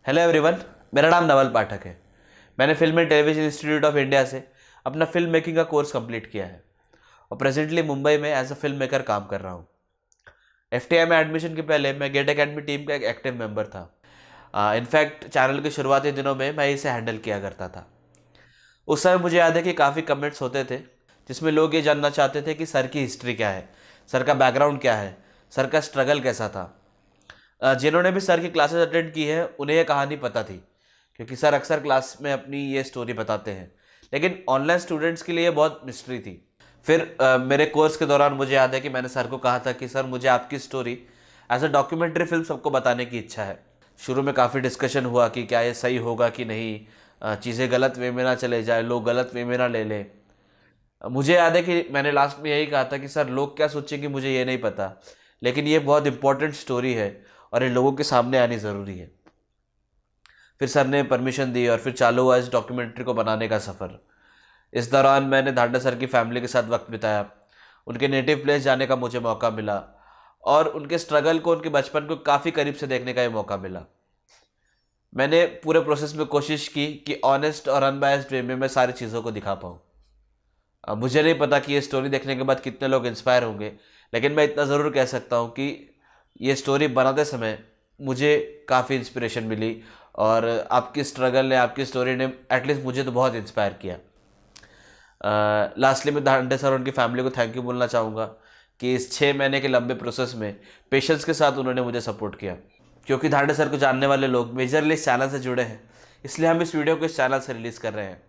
Hello everyone, मेरा नाम नवल पाठक है। मैंने film and television institute of India से अपना फिल्म मेकिंग का कोर्स कंप्लीट किया है और प्रेजेंटली मुंबई में एज अ फिल्म मेकर काम कर रहा हूँ। एफटीआई में एडमिशन के पहले मैं गेट एकेडमी टीम का एक एक्टिव मेंबर था। इनफैक्ट चैनल के शुरुआती दिनों में मैं इसे हैंडल किया करता था। उस समय मुझे याद है कि काफ़ी कमेंट्स होते थे जिसमें लोग ये जानना चाहते थे कि सर की हिस्ट्री क्या है, सर का बैकग्राउंड क्या है, सर का स्ट्रगल कैसा था। जिन्होंने भी सर की क्लासेस अटेंड की है उन्हें यह कहानी पता थी, क्योंकि सर अक्सर क्लास में अपनी ये स्टोरी बताते हैं। लेकिन ऑनलाइन स्टूडेंट्स के लिए ये बहुत मिस्ट्री थी। फिर मेरे कोर्स के दौरान मुझे याद है कि मैंने सर को कहा था कि सर मुझे आपकी story as a documentary film सबको बताने की इच्छा है। शुरू में काफ़ी डिस्कशन हुआ कि क्या ये सही होगा कि नहीं, चीज़ें गलत वे में ना चले जाए, लोग गलत वे में ना ले लें। मुझे याद है कि मैंने लास्ट में यही कहा था कि सर लोग क्या सोचेंगे मुझे ये नहीं पता, लेकिन ये बहुत इंपॉर्टेंट स्टोरी है और ये लोगों के सामने आनी ज़रूरी है। फिर सर ने परमिशन दी और फिर चालू हुआ इस डॉक्यूमेंट्री को बनाने का सफ़र। इस दौरान मैंने धांडा सर की फैमिली के साथ वक्त बिताया, उनके नेटिव प्लेस जाने का मुझे मौका मिला और उनके स्ट्रगल को, उनके बचपन को काफ़ी करीब से देखने का ये मौका मिला। मैंने पूरे प्रोसेस में कोशिश की कि ऑनेस्ट और अनबायस्ड वे में मैं सारी चीज़ों को दिखा पाऊँ। अब मुझे नहीं पता कि ये स्टोरी देखने के बाद कितने लोग इंस्पायर होंगे, लेकिन मैं इतना ज़रूर कह सकता हूँ कि ये स्टोरी बनाते समय मुझे काफ़ी इंस्पिरेशन मिली और आपकी स्ट्रगल ने, आपकी स्टोरी ने एटलीस्ट मुझे तो बहुत इंस्पायर किया। लास्टली मैं धांडे सर और उनकी फैमिली को थैंक यू बोलना चाहूँगा कि इस 6 महीने के लंबे प्रोसेस में पेशेंस के साथ उन्होंने मुझे सपोर्ट किया। क्योंकि धांडे सर को जानने वाले लोग मेजरली इस चैनल से जुड़े हैं, इसलिए हम इस वीडियो को इस चैनल से रिलीज़ कर रहे हैं।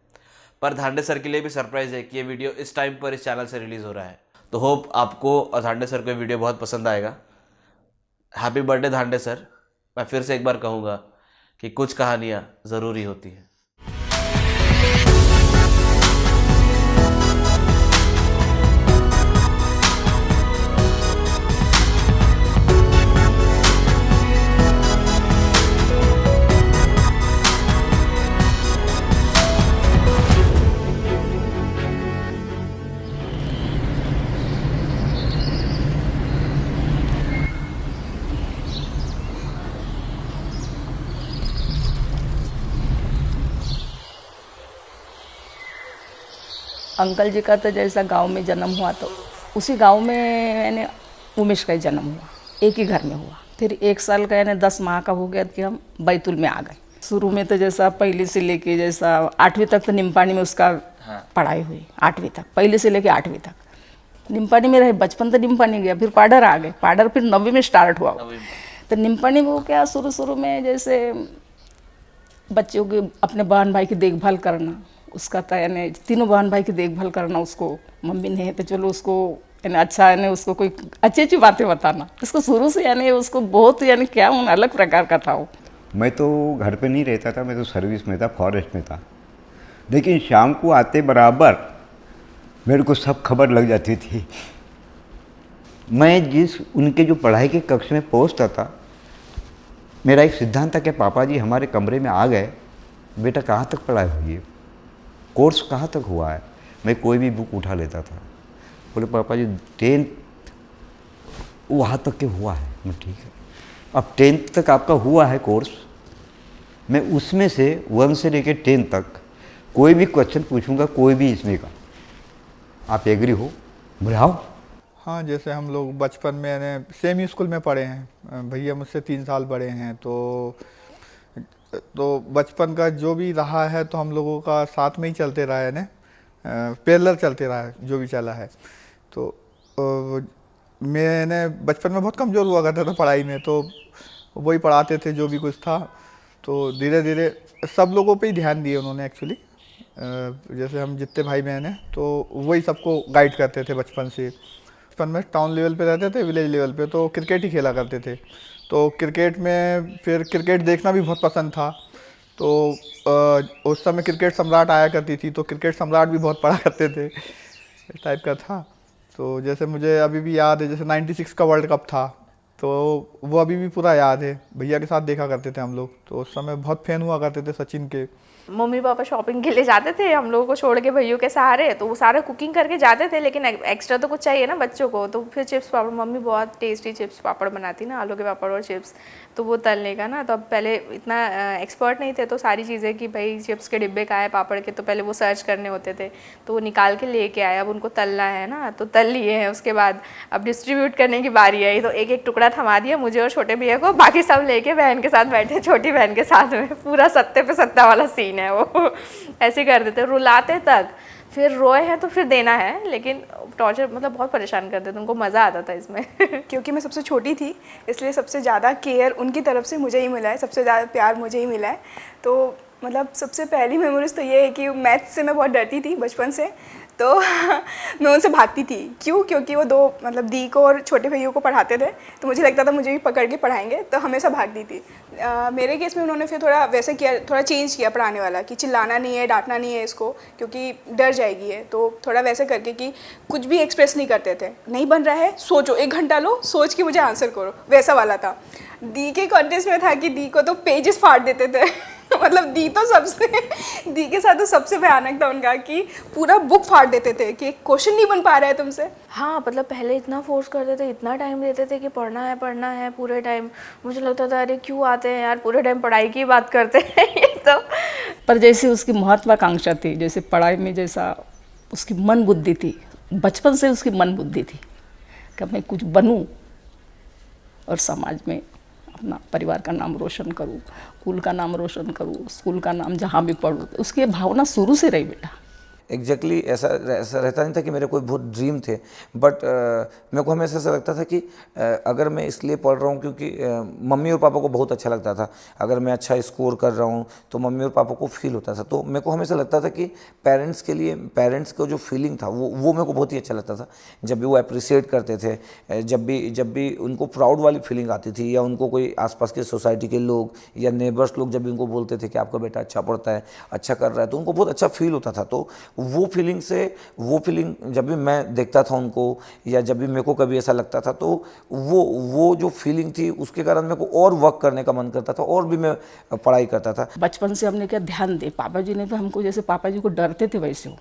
पर धांडे सर के लिए भी सरप्राइज़ है कि ये वीडियो इस टाइम पर इस चैनल से रिलीज़ हो रहा है। तो होप आपको और धांडे सर को ये वीडियो बहुत पसंद आएगा। Happy birthday Dhande sir. मैं फिर से एक बार कहूँगा कि कुछ कहानियाँ ज़रूरी होती हैं। अंकल जी का तो जैसा गांव में जन्म हुआ तो उसी गांव में यानी उमेश का ही जन्म हुआ, एक ही घर में हुआ। फिर 1 साल का यानी 10 माह का हो गया कि हम बैतूल में आ गए। शुरू में तो जैसा पहले से लेके जैसा 8वीं तक तो निम्पानी में उसका पढ़ाई हुई। 8वीं तक, पहले से लेके 8वीं तक निम्पानी में रहे। बचपन तो निम्पानी गया, फिर पाडर आ गए। पाडर फिर 9वीं में स्टार्ट हुआ। तो निम्पानी में वो क्या शुरू में जैसे बच्चों के, अपने बहन भाई की देखभाल करना, उसका था यानी तीनों बहन भाई की देखभाल करना। उसको मम्मी ने तो चलो उसको यानी अच्छा यानी उसको कोई अच्छी अच्छी बातें बताना। उसको शुरू से यानी उसको बहुत यानी क्या अलग प्रकार का था वो। मैं तो घर पे नहीं रहता था, मैं तो सर्विस में था, फॉरेस्ट में था। लेकिन शाम को आते बराबर मेरे को सब खबर लग जाती थी। मैं जिस उनके जो पढ़ाई के कक्ष में पहुंचता था, मेरा एक सिद्धांत था कि पापा जी हमारे कमरे में आ गए, बेटा कहाँ तक पढ़ाई हुई है, कोर्स कहाँ तक हुआ है। मैं कोई भी बुक उठा लेता था। बोले पापा जी 10th वहाँ तक के हुआ है। मैं ठीक है, अब 10th तक आपका हुआ है कोर्स, मैं उसमें से 1 से लेकर 10 तक कोई भी क्वेश्चन पूछूंगा, कोई भी इसमें का, आप एग्री हो? बोले आओ। हाँ, जैसे हम लोग बचपन में सेम ही स्कूल में पढ़े हैं। भैया मुझसे 3 साल बड़े हैं, तो बचपन का जो भी रहा है तो हम लोगों का साथ में ही चलते रहा है, पैरेलल चलते रहा है जो भी चला है। तो मैंने बचपन में बहुत कमज़ोर हुआ करता था पढ़ाई में, तो वही पढ़ाते थे जो भी कुछ था। तो धीरे धीरे सब लोगों पे ही ध्यान दिए उन्होंने एक्चुअली। जैसे हम जितने भाई बहन हैं तो वही सबको गाइड करते थे बचपन से। बचपन में टाउन लेवल पे रहते थे, विलेज लेवल पे तो क्रिकेट ही खेला करते थे। तो क्रिकेट में फिर क्रिकेट देखना भी बहुत पसंद था। तो उस समय क्रिकेट सम्राट आया करती थी, तो क्रिकेट सम्राट भी बहुत पढ़ा करते थे, इस टाइप का था। तो जैसे मुझे अभी भी याद है, जैसे 96 का वर्ल्ड कप था, तो वो अभी भी पूरा याद है। भैया के साथ देखा करते थे हम लोग, तो उस समय बहुत फैन हुआ करते थे सचिन के। मम्मी पापा शॉपिंग के लिए जाते थे हम लोगों को छोड़ के भैयों के सहारे, तो वो सारा कुकिंग करके जाते थे, लेकिन एक्स्ट्रा तो कुछ चाहिए ना बच्चों को, तो फिर चिप्स पापड़, मम्मी बहुत टेस्टी चिप्स पापड़ बनाती ना, आलू के पापड़ और चिप्स, तो वो तलने का ना, तो अब पहले इतना एक्सपर्ट नहीं थे, तो सारी चीज़ें कि भाई चिप्स के डिब्बे कहाँ है पापड़ के, तो पहले वो सर्च करने होते थे, तो वो निकाल के लेके आए, अब उनको तलना है ना, तो तल लिए हैं। उसके बाद अब डिस्ट्रीब्यूट करने की बारी आई, तो एक एक टुकड़ा थमा दिया मुझे और छोटे भैया को, बाकी सब लेके बहन के साथ बैठे, छोटी बहन के साथ में, पूरा सत्ते पे सत्ता वाला सीन है वो। ऐसे कर देते, रुलाते तक, फिर रोए हैं तो फिर देना है, लेकिन टॉर्चर मतलब बहुत परेशान करते थे, उनको मज़ा आता था इसमें। क्योंकि मैं सबसे छोटी थी, इसलिए सबसे ज़्यादा केयर उनकी तरफ से मुझे ही मिला है, सबसे ज़्यादा प्यार मुझे ही मिला है। तो मतलब सबसे पहली मेमोरीज तो ये है कि मैथ्स से मैं बहुत डरती थी बचपन से, तो मैं उनसे भागती थी। क्यों? क्योंकि वो दो मतलब दी को और छोटे भैया को पढ़ाते थे, तो मुझे लगता था मुझे भी पकड़ के पढ़ाएंगे, तो हमेशा भागती थी। मेरे केस में उन्होंने फिर थोड़ा वैसे किया, थोड़ा चेंज किया पढ़ाने वाला, कि चिल्लाना नहीं है, डांटना नहीं है इसको, क्योंकि डर जाएगी है, तो थोड़ा वैसे करके कि कुछ भी एक्सप्रेस नहीं करते थे। नहीं बन रहा है, सोचो, 1 घंटा लो, सोच के मुझे आंसर करो, वैसा वाला था। दी के कॉन्टेस्ट में था कि दी को तो पेजेस फाड़ देते थे मतलब दी के साथ तो सबसे भयानक था उनका, कि पूरा बुक फाड़ देते थे कि क्वेश्चन नहीं बन पा रहा है तुमसे। हाँ, मतलब पहले इतना फोर्स करते थे, इतना टाइम देते थे कि पढ़ना है पूरे टाइम। मुझे लगता था अरे क्यों आते हैं यार, पूरे टाइम पढ़ाई की बात करते हैं ये तो। पर जैसे उसकी महत्वाकांक्षा थी, जैसे पढ़ाई में जैसा उसकी मन बुद्धि थी, बचपन से उसकी मन बुद्धि थी कि मैं कुछ बनूं और समाज में अपना परिवार का नाम रोशन करूं, कुल का नाम रोशन करूं, स्कूल का नाम जहाँ भी पढ़ूं, उसकी भावना शुरू से रही बेटा। एग्जैक्टली ऐसा रहता नहीं था कि मेरे कोई बहुत ड्रीम थे, बट मेरे को हमेशा ऐसा लगता था कि अगर मैं इसलिए पढ़ रहा हूँ क्योंकि मम्मी और पापा को बहुत अच्छा लगता था, अगर मैं अच्छा स्कोर कर रहा हूँ तो मम्मी और पापा को फील होता था। तो मेरे को हमेशा लगता था कि पेरेंट्स के लिए, पेरेंट्स को जो फीलिंग था वो मेरे को बहुत ही अच्छा लगता था, जब भी वो अप्रिशिएट करते थे, जब भी उनको प्राउड वाली फीलिंग आती थी, या उनको कोई आसपास के सोसाइटी के लोग या नेबर्स लोग जब भी उनको बोलते थे कि आपका बेटा अच्छा पढ़ता है, अच्छा कर रहा है, तो उनको बहुत अच्छा फील होता था। तो वो फीलिंग जब भी मैं देखता था उनको, या जब भी मेरे को कभी ऐसा लगता था, तो वो जो फीलिंग थी उसके कारण मेरे को और वर्क करने का मन करता था, और भी मैं पढ़ाई करता था। बचपन से हमने क्या ध्यान दे, पापा जी ने तो हमको जैसे पापा जी को डरते थे वैसे हो,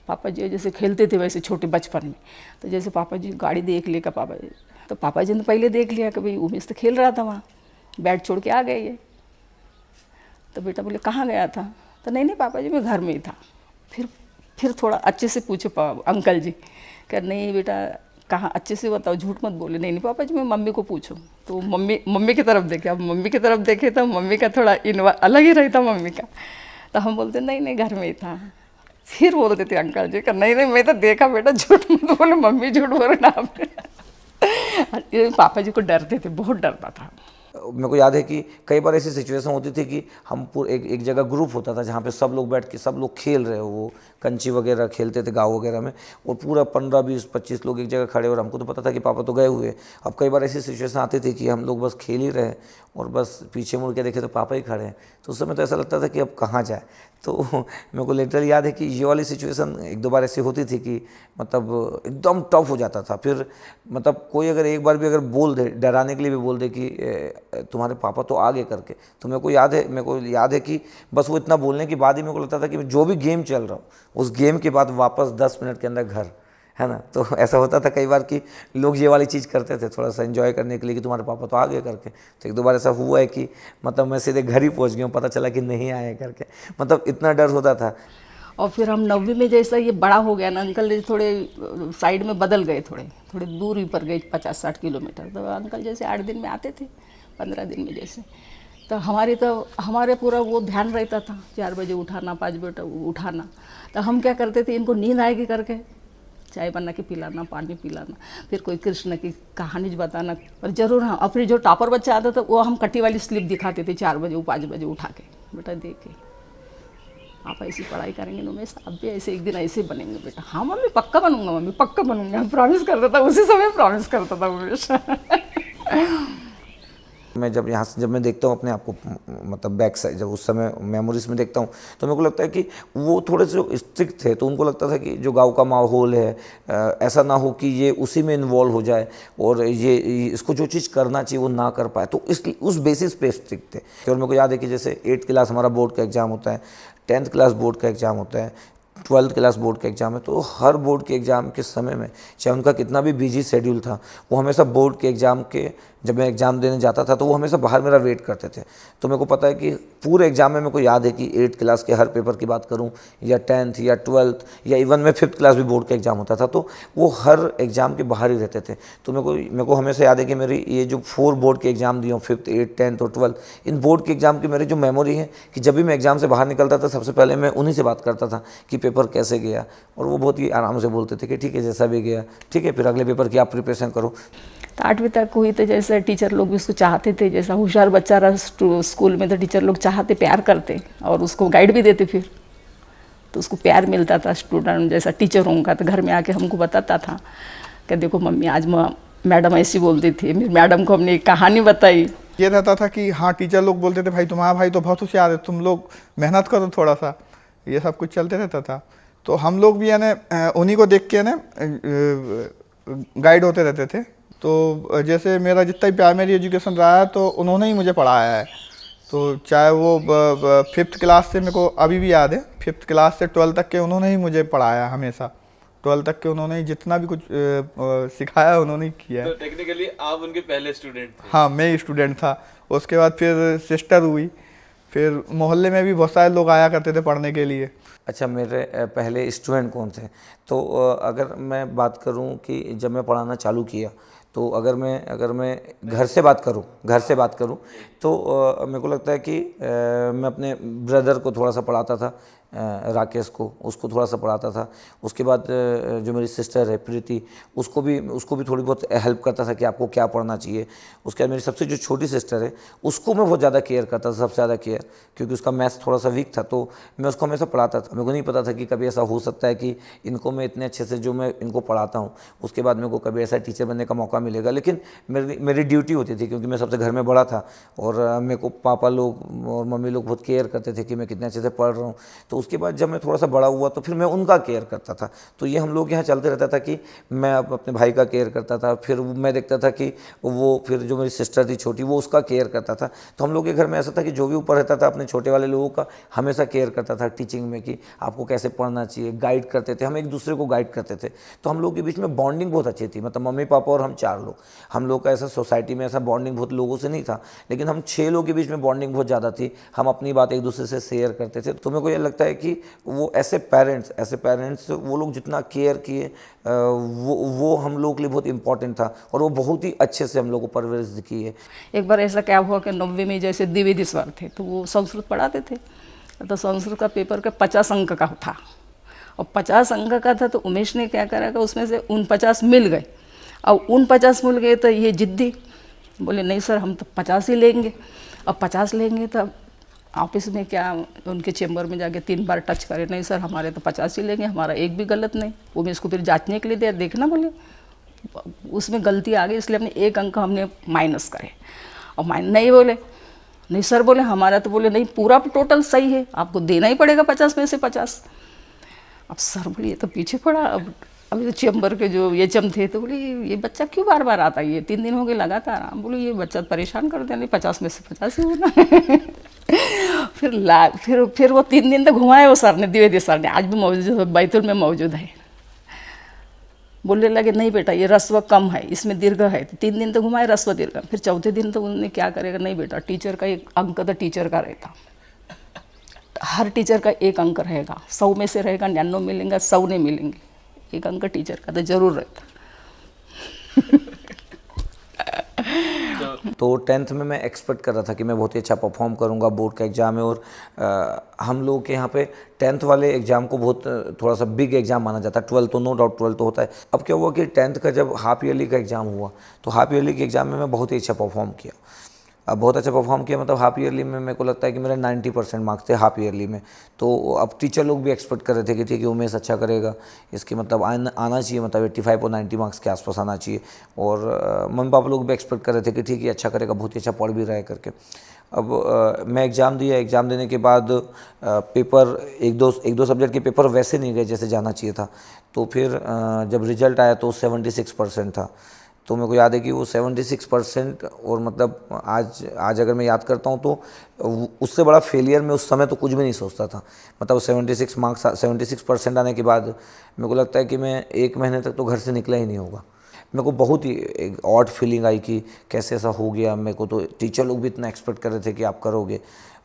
पापा जी जैसे खेलते थे वैसे छोटे बचपन में, तो जैसे पापा जी गाड़ी देख लेगा पापा जी, तो पापा जी ने पहले देख लिया कि भाई उमेश तो खेल रहा था वहाँ, बैट छोड़ के आ गए ये, तो बेटा बोले कहाँ गया था, तो नहीं पापा जी मैं घर में ही था। फिर थोड़ा अच्छे से पूछे अंकल जी, कह नहीं बेटा कहाँ, अच्छे से बताओ, झूठ मत बोले। नहीं पापा जी मैं मम्मी को पूछूं, तो मम्मी की तरफ देखे। अब मम्मी की तरफ देखे तो मम्मी का थोड़ा अलग ही रहता मम्मी का, तो हम बोलते नहीं घर में ही था। फिर बोलते थे अंकल जी का नहीं मैं तो देखा बेटा, झूठ मत बोले, मम्मी झूठ बोले ना आप। पापा जी को डरते थे, बहुत डरता था। मेरे को याद है कि कई बार ऐसी सिचुएशन होती थी कि हम पूरे एक जगह ग्रुप होता था जहाँ पे सब लोग बैठ के सब लोग खेल रहे हो, वो कंची वगैरह खेलते थे गाँव वगैरह में, और पूरा 15, 20, 25 लोग एक जगह खड़े, और हमको तो पता था कि पापा तो गए हुए। अब कई बार ऐसी सिचुएशन आती थी कि हम लोग बस खेल ही रहे और बस पीछे मुड़ के देखे तो पापा ही खड़े हैं, तो उस समय तो ऐसा लगता था कि अब कहाँ जाए। तो मेरे को लिटरली याद है कि ये वाली सिचुएशन 1-2 बार ऐसी होती थी कि मतलब एकदम टफ हो जाता था। फिर मतलब कोई अगर एक बार भी अगर बोल दे, डराने के लिए भी बोल दे कि तुम्हारे पापा तो आगे करके, तो मेरे को याद है कि बस वो इतना बोलने के बाद ही मेरे को लगता था कि जो भी गेम चल रहा हो, उस गेम के बाद वापस 10 मिनट के अंदर घर, है ना। तो ऐसा होता था कई बार कि लोग ये वाली चीज़ करते थे थोड़ा सा एंजॉय करने के लिए कि तुम्हारे पापा तो आगे करके। तो 1-2 बार ऐसा हुआ है कि मतलब मैं सीधे घर ही पहुंच गया हूँ, पता चला कि नहीं आए करके, मतलब इतना डर होता था। और फिर हम 9वीं में जैसा ये बड़ा हो गया ना, अंकल जी थोड़े साइड में बदल गए, थोड़े दूरी पर गए 50-60 किलोमीटर। तो अंकल जैसे 8 दिन में आते थे, 15 दिन में जैसे, तो हमारे पूरा वो ध्यान रहता था, 4 बजे उठाना, 5 बजे उठाना। तो हम क्या करते थे, इनको नींद आएगी करके चाय बना के पिलाना, पानी पिलाना, फिर कोई कृष्ण की कहानी बताना। और ज़रूर हाँ, और फिर जो टॉपर बच्चा आता था वो हम कटी वाली स्लिप दिखाते थे 4 बजे 5 बजे उठा के, बेटा देखे आप ऐसी पढ़ाई करेंगे ना उमेश, आप भी ऐसे एक दिन ऐसे बनेंगे बेटा। हाँ मम्मी पक्का बनूंगा, मम्मी पक्का बनूंगा, प्रॉमिस करता था, उसी समय प्रॉमिस करता था उमेश। मैं जब यहाँ से जब मैं देखता हूँ अपने आप को, मतलब बैक साइड जब उस समय मेमोरीज में देखता हूँ, तो मेरे को लगता है कि वो थोड़े से स्ट्रिक्ट थे, तो उनको लगता था कि जो गांव का माहौल है ऐसा ना हो कि ये उसी में इन्वॉल्व हो जाए और ये इसको जो चीज़ करना चाहिए वो ना कर पाए, तो इसलिए उस बेसिस पे स्ट्रिक्ट थे। और मेरे को याद है कि जैसे 8th क्लास हमारा बोर्ड का एग्ज़ाम होता है, 10th क्लास बोर्ड का एग्ज़ाम होता है, 12th क्लास बोर्ड का एग्ज़ाम है, तो हर बोर्ड के एग्ज़ाम के समय में चाहे उनका कितना भी बिजी शेड्यूल था, वो हमेशा बोर्ड के एग्ज़ाम के जब मैं एग्ज़ाम देने जाता था तो वो हमेशा बाहर मेरा वेट करते थे। तो मेरे को पता है कि पूरे एग्ज़ाम में मेरे को याद है कि 8th क्लास के हर पेपर की बात करूं या 10th या 12th या इवन में 5th क्लास भी बोर्ड का एग्ज़ाम होता था, तो वो हर एग्ज़ाम के बाहर ही रहते थे। तो मेरे को हमेशा याद है कि मेरी ये जो 4 बोर्ड के एग्ज़ाम दिए हूँ, 5th, 8th, 10th और 12th, इन बोर्ड के एग्ज़ाम की मेरी जो मेमोरी है कि जब भी मैं एग्ज़ाम से बाहर निकलता था सबसे पहले मैं उन्हीं से बात करता था कि पेपर कैसे गया, और वो बहुत ही आराम से बोलते थे कि ठीक है जैसा भी गया ठीक है, फिर अगले पेपर की आप प्रिपरेशन करो। तो 8वीं तक हुई तो जैसे टीचर लोग भी उसको चाहते थे, जैसा होशियार बच्चा रहा स्कूल में तो टीचर लोग चाहते, प्यार करते और उसको गाइड भी देते, फिर तो उसको प्यार मिलता था स्टूडेंट जैसा टीचरों का। तो घर में आके हमको बताता था कि देखो मम्मी आज मैडम ऐसी बोलती थी, मेरी मैडम को हमने एक कहानी बताई। ये रहता था कि हाँ टीचर लोग बोलते थे भाई तुम्हारा भाई तो बहुत होशियार है, तुम लोग मेहनत करो थोड़ा सा, ये सब कुछ चलते रहता था। तो हम लोग भी यानी उन्हीं को देख के ना गाइड होते रहते थे। तो जैसे मेरा जितना भी प्राइमरी एजुकेशन रहा है तो उन्होंने ही मुझे पढ़ाया है। तो चाहे वो 5th क्लास से, मेरे को अभी भी याद है 5th क्लास से 12th तक के उन्होंने ही मुझे पढ़ाया हमेशा। 12th तक के उन्होंने ही जितना भी कुछ सिखाया उन्होंने ही किया है। तो टेक्निकली आप उनके पहले स्टूडेंट थे? हाँ मैं ही स्टूडेंट था। उसके बाद फिर सिस्टर हुई, फिर मोहल्ले में भी बहुत सारे लोग आया करते थे पढ़ने के लिए। अच्छा, मेरे पहले स्टूडेंट कौन थे? तो अगर मैं बात करूं कि जब मैं पढ़ाना चालू किया, तो अगर मैं घर से बात करूं तो मेरे को लगता है कि मैं अपने ब्रदर को थोड़ा सा पढ़ाता था, राकेश को, उसको थोड़ा सा पढ़ाता था। उसके बाद जो मेरी सिस्टर है प्रीति, उसको भी थोड़ी बहुत हेल्प करता था कि आपको क्या पढ़ना चाहिए। उसके बाद मेरी सबसे जो छोटी सिस्टर है उसको मैं बहुत ज़्यादा केयर करता था, सबसे ज़्यादा केयर, क्योंकि उसका मैथ्स थोड़ा सा वीक था, तो मैं उसको हमेशा पढ़ाता था। मेरे को नहीं पता था कि कभी ऐसा हो सकता है कि इनको मैं इतने अच्छे से जो मैं इनको पढ़ाता हूँ उसके बाद मेरे को कभी ऐसा टीचर बनने का मौका मिलेगा, लेकिन मेरी ड्यूटी होती थी, क्योंकि मैं सबसे घर में बड़ा था और मेरे को पापा लोग और मम्मी लोग बहुत केयर करते थे कि मैं कितने अच्छे से पढ़ रहा हूँ। तो उसके बाद जब मैं थोड़ा सा बड़ा हुआ तो फिर मैं उनका केयर करता था। तो ये हम लोग यहाँ चलते रहता था कि मैं अपने भाई का केयर करता था, फिर मैं देखता था कि वो फिर जो मेरी सिस्टर थी छोटी वो उसका केयर करता था। तो हम लोग के घर में ऐसा था कि जो भी ऊपर रहता था अपने छोटे वाले लोगों का हमेशा केयर करता था टीचिंग में, कि आपको कैसे पढ़ना चाहिए, गाइड करते थे, हम एक दूसरे को गाइड करते थे। तो हम लोग के बीच में बॉन्डिंग बहुत अच्छी थी, मतलब मम्मी पापा और हम 4 लोग, हम लोग का ऐसा सोसाइटी में ऐसा बॉन्डिंग बहुत लोगों से नहीं था, लेकिन हम 6 लोगों के बीच में बॉन्डिंग बहुत ज़्यादा थी। हम अपनी बात एक दूसरे से शेयर करते थे। तो मेरे को ये लगता है कि वो ऐसे पेरेंट्स वो लोग जितना केयर किए वो हम लोग के लिए बहुत इंपॉर्टेंट था, और वो बहुत ही अच्छे से हम लोग को परवरिश की है। एक बार ऐसा क्या हुआ कि 90 में जैसे द्विवेदी सर थे तो वो संस्कृत पढ़ाते थे, तो संस्कृत का पेपर का 50 अंक का था, और 50 अंक का था। तो उमेश ने क्या करा कि उसमें से 49 मिल गए, और 49 मिल गए तो ये जिद्दी बोले नहीं सर हम तो 50 ही लेंगे। अब 50 लेंगे तो ऑफिस में क्या उनके चेम्बर में जाके 3 बार टच करे, नहीं सर हमारे तो 50 ही लेंगे, हमारा एक भी गलत नहीं। वो मैं इसको फिर जांचने के लिए दिया, देखना बोले उसमें गलती आ गई, इसलिए हमने 1 अंक हमने माइनस करे। और नहीं बोले, नहीं सर बोले हमारा तो बोले नहीं पूरा टोटल सही है, आपको देना ही पड़ेगा 50 में से 50। अब सर बोले ये तो पीछे पड़ा। अब अभी तो चैम्बर के जो एचएम थे तो बोले ये बच्चा क्यों बार बार आता है, ये 3 दिन हो गए लगातार। हम बोले ये बच्चा परेशान कर दिया, नहीं 50 में से 50 ही होना। फिर वो 3 दिन तक घुमाए वो सर ने, द्विवेदी सर ने, आज भी मौजूद है, बैतुल में मौजूद है। बोलने लगे नहीं बेटा ये रस्व कम है, इसमें दीर्घ है। 3 दिन तो घुमाए रस्व दीर्घ, फिर चौथे दिन तो उन्होंने क्या करेगा, नहीं बेटा टीचर का 1 अंक तो टीचर का रहता, हर टीचर का 1 अंक रहेगा, 100 में से रहेगा 99 मिलेंगे, 100 नहीं मिलेंगे, 1 अंक टीचर का तो जरूर रहता। तो 10th में मैं एक्सपेक्ट कर रहा था कि मैं बहुत ही अच्छा परफॉर्म करूंगा, बोर्ड का एग्ज़ाम है, और हम लोग के यहाँ पे 10th वाले एग्ज़ाम को बहुत थोड़ा सा बिग एग्ज़ाम माना जाता है। 12 तो नो डाउट 12 तो होता है। अब क्या हुआ कि 10th का जब हाफ ईयरली का एग्ज़ाम हुआ तो हाफ ईयरली के एग्ज़ाम में मैं बहुत ही अच्छा परफॉर्म किया। बहुत अच्छा परफॉर्म किया, मतलब हाफ ईयरली में मेरे को लगता है कि मेरे 90% मार्क्स थे हाफ ईयरली में। तो अब टीचर लोग भी एक्सपेक्ट कर रहे थे कि ठीक है उमेश अच्छा करेगा, इसके मतलब आना चाहिए, मतलब 85 और 90 मार्क्स के आसपास आना चाहिए। और मम्मी पापा लोग भी एक्सपेक्ट कर रहे थे कि ठीक है अच्छा करेगा, बहुत ही अच्छा पढ़ भी रहा है करके। अब मैं एग्ज़ाम दिया, एग्ज़ाम देने के बाद पेपर एक दो सब्जेक्ट के पेपर वैसे नहीं गए जैसे जाना चाहिए था। तो फिर जब रिजल्ट आया तो 76% था। तो मेरे को याद है कि वो 76%, और मतलब आज अगर मैं याद करता हूँ तो उससे बड़ा फेलियर में उस समय तो कुछ भी नहीं सोचता था। मतलब 76% आने के बाद मेरे को लगता है कि मैं 1 महीने तक तो घर से निकला ही नहीं होगा। मेरे को बहुत ही एक ऑड फीलिंग आई कि कैसे ऐसा हो गया। मेरे को तो टीचर लोग भी इतना एक्सपेक्ट कर रहे थे कि आप करोगे,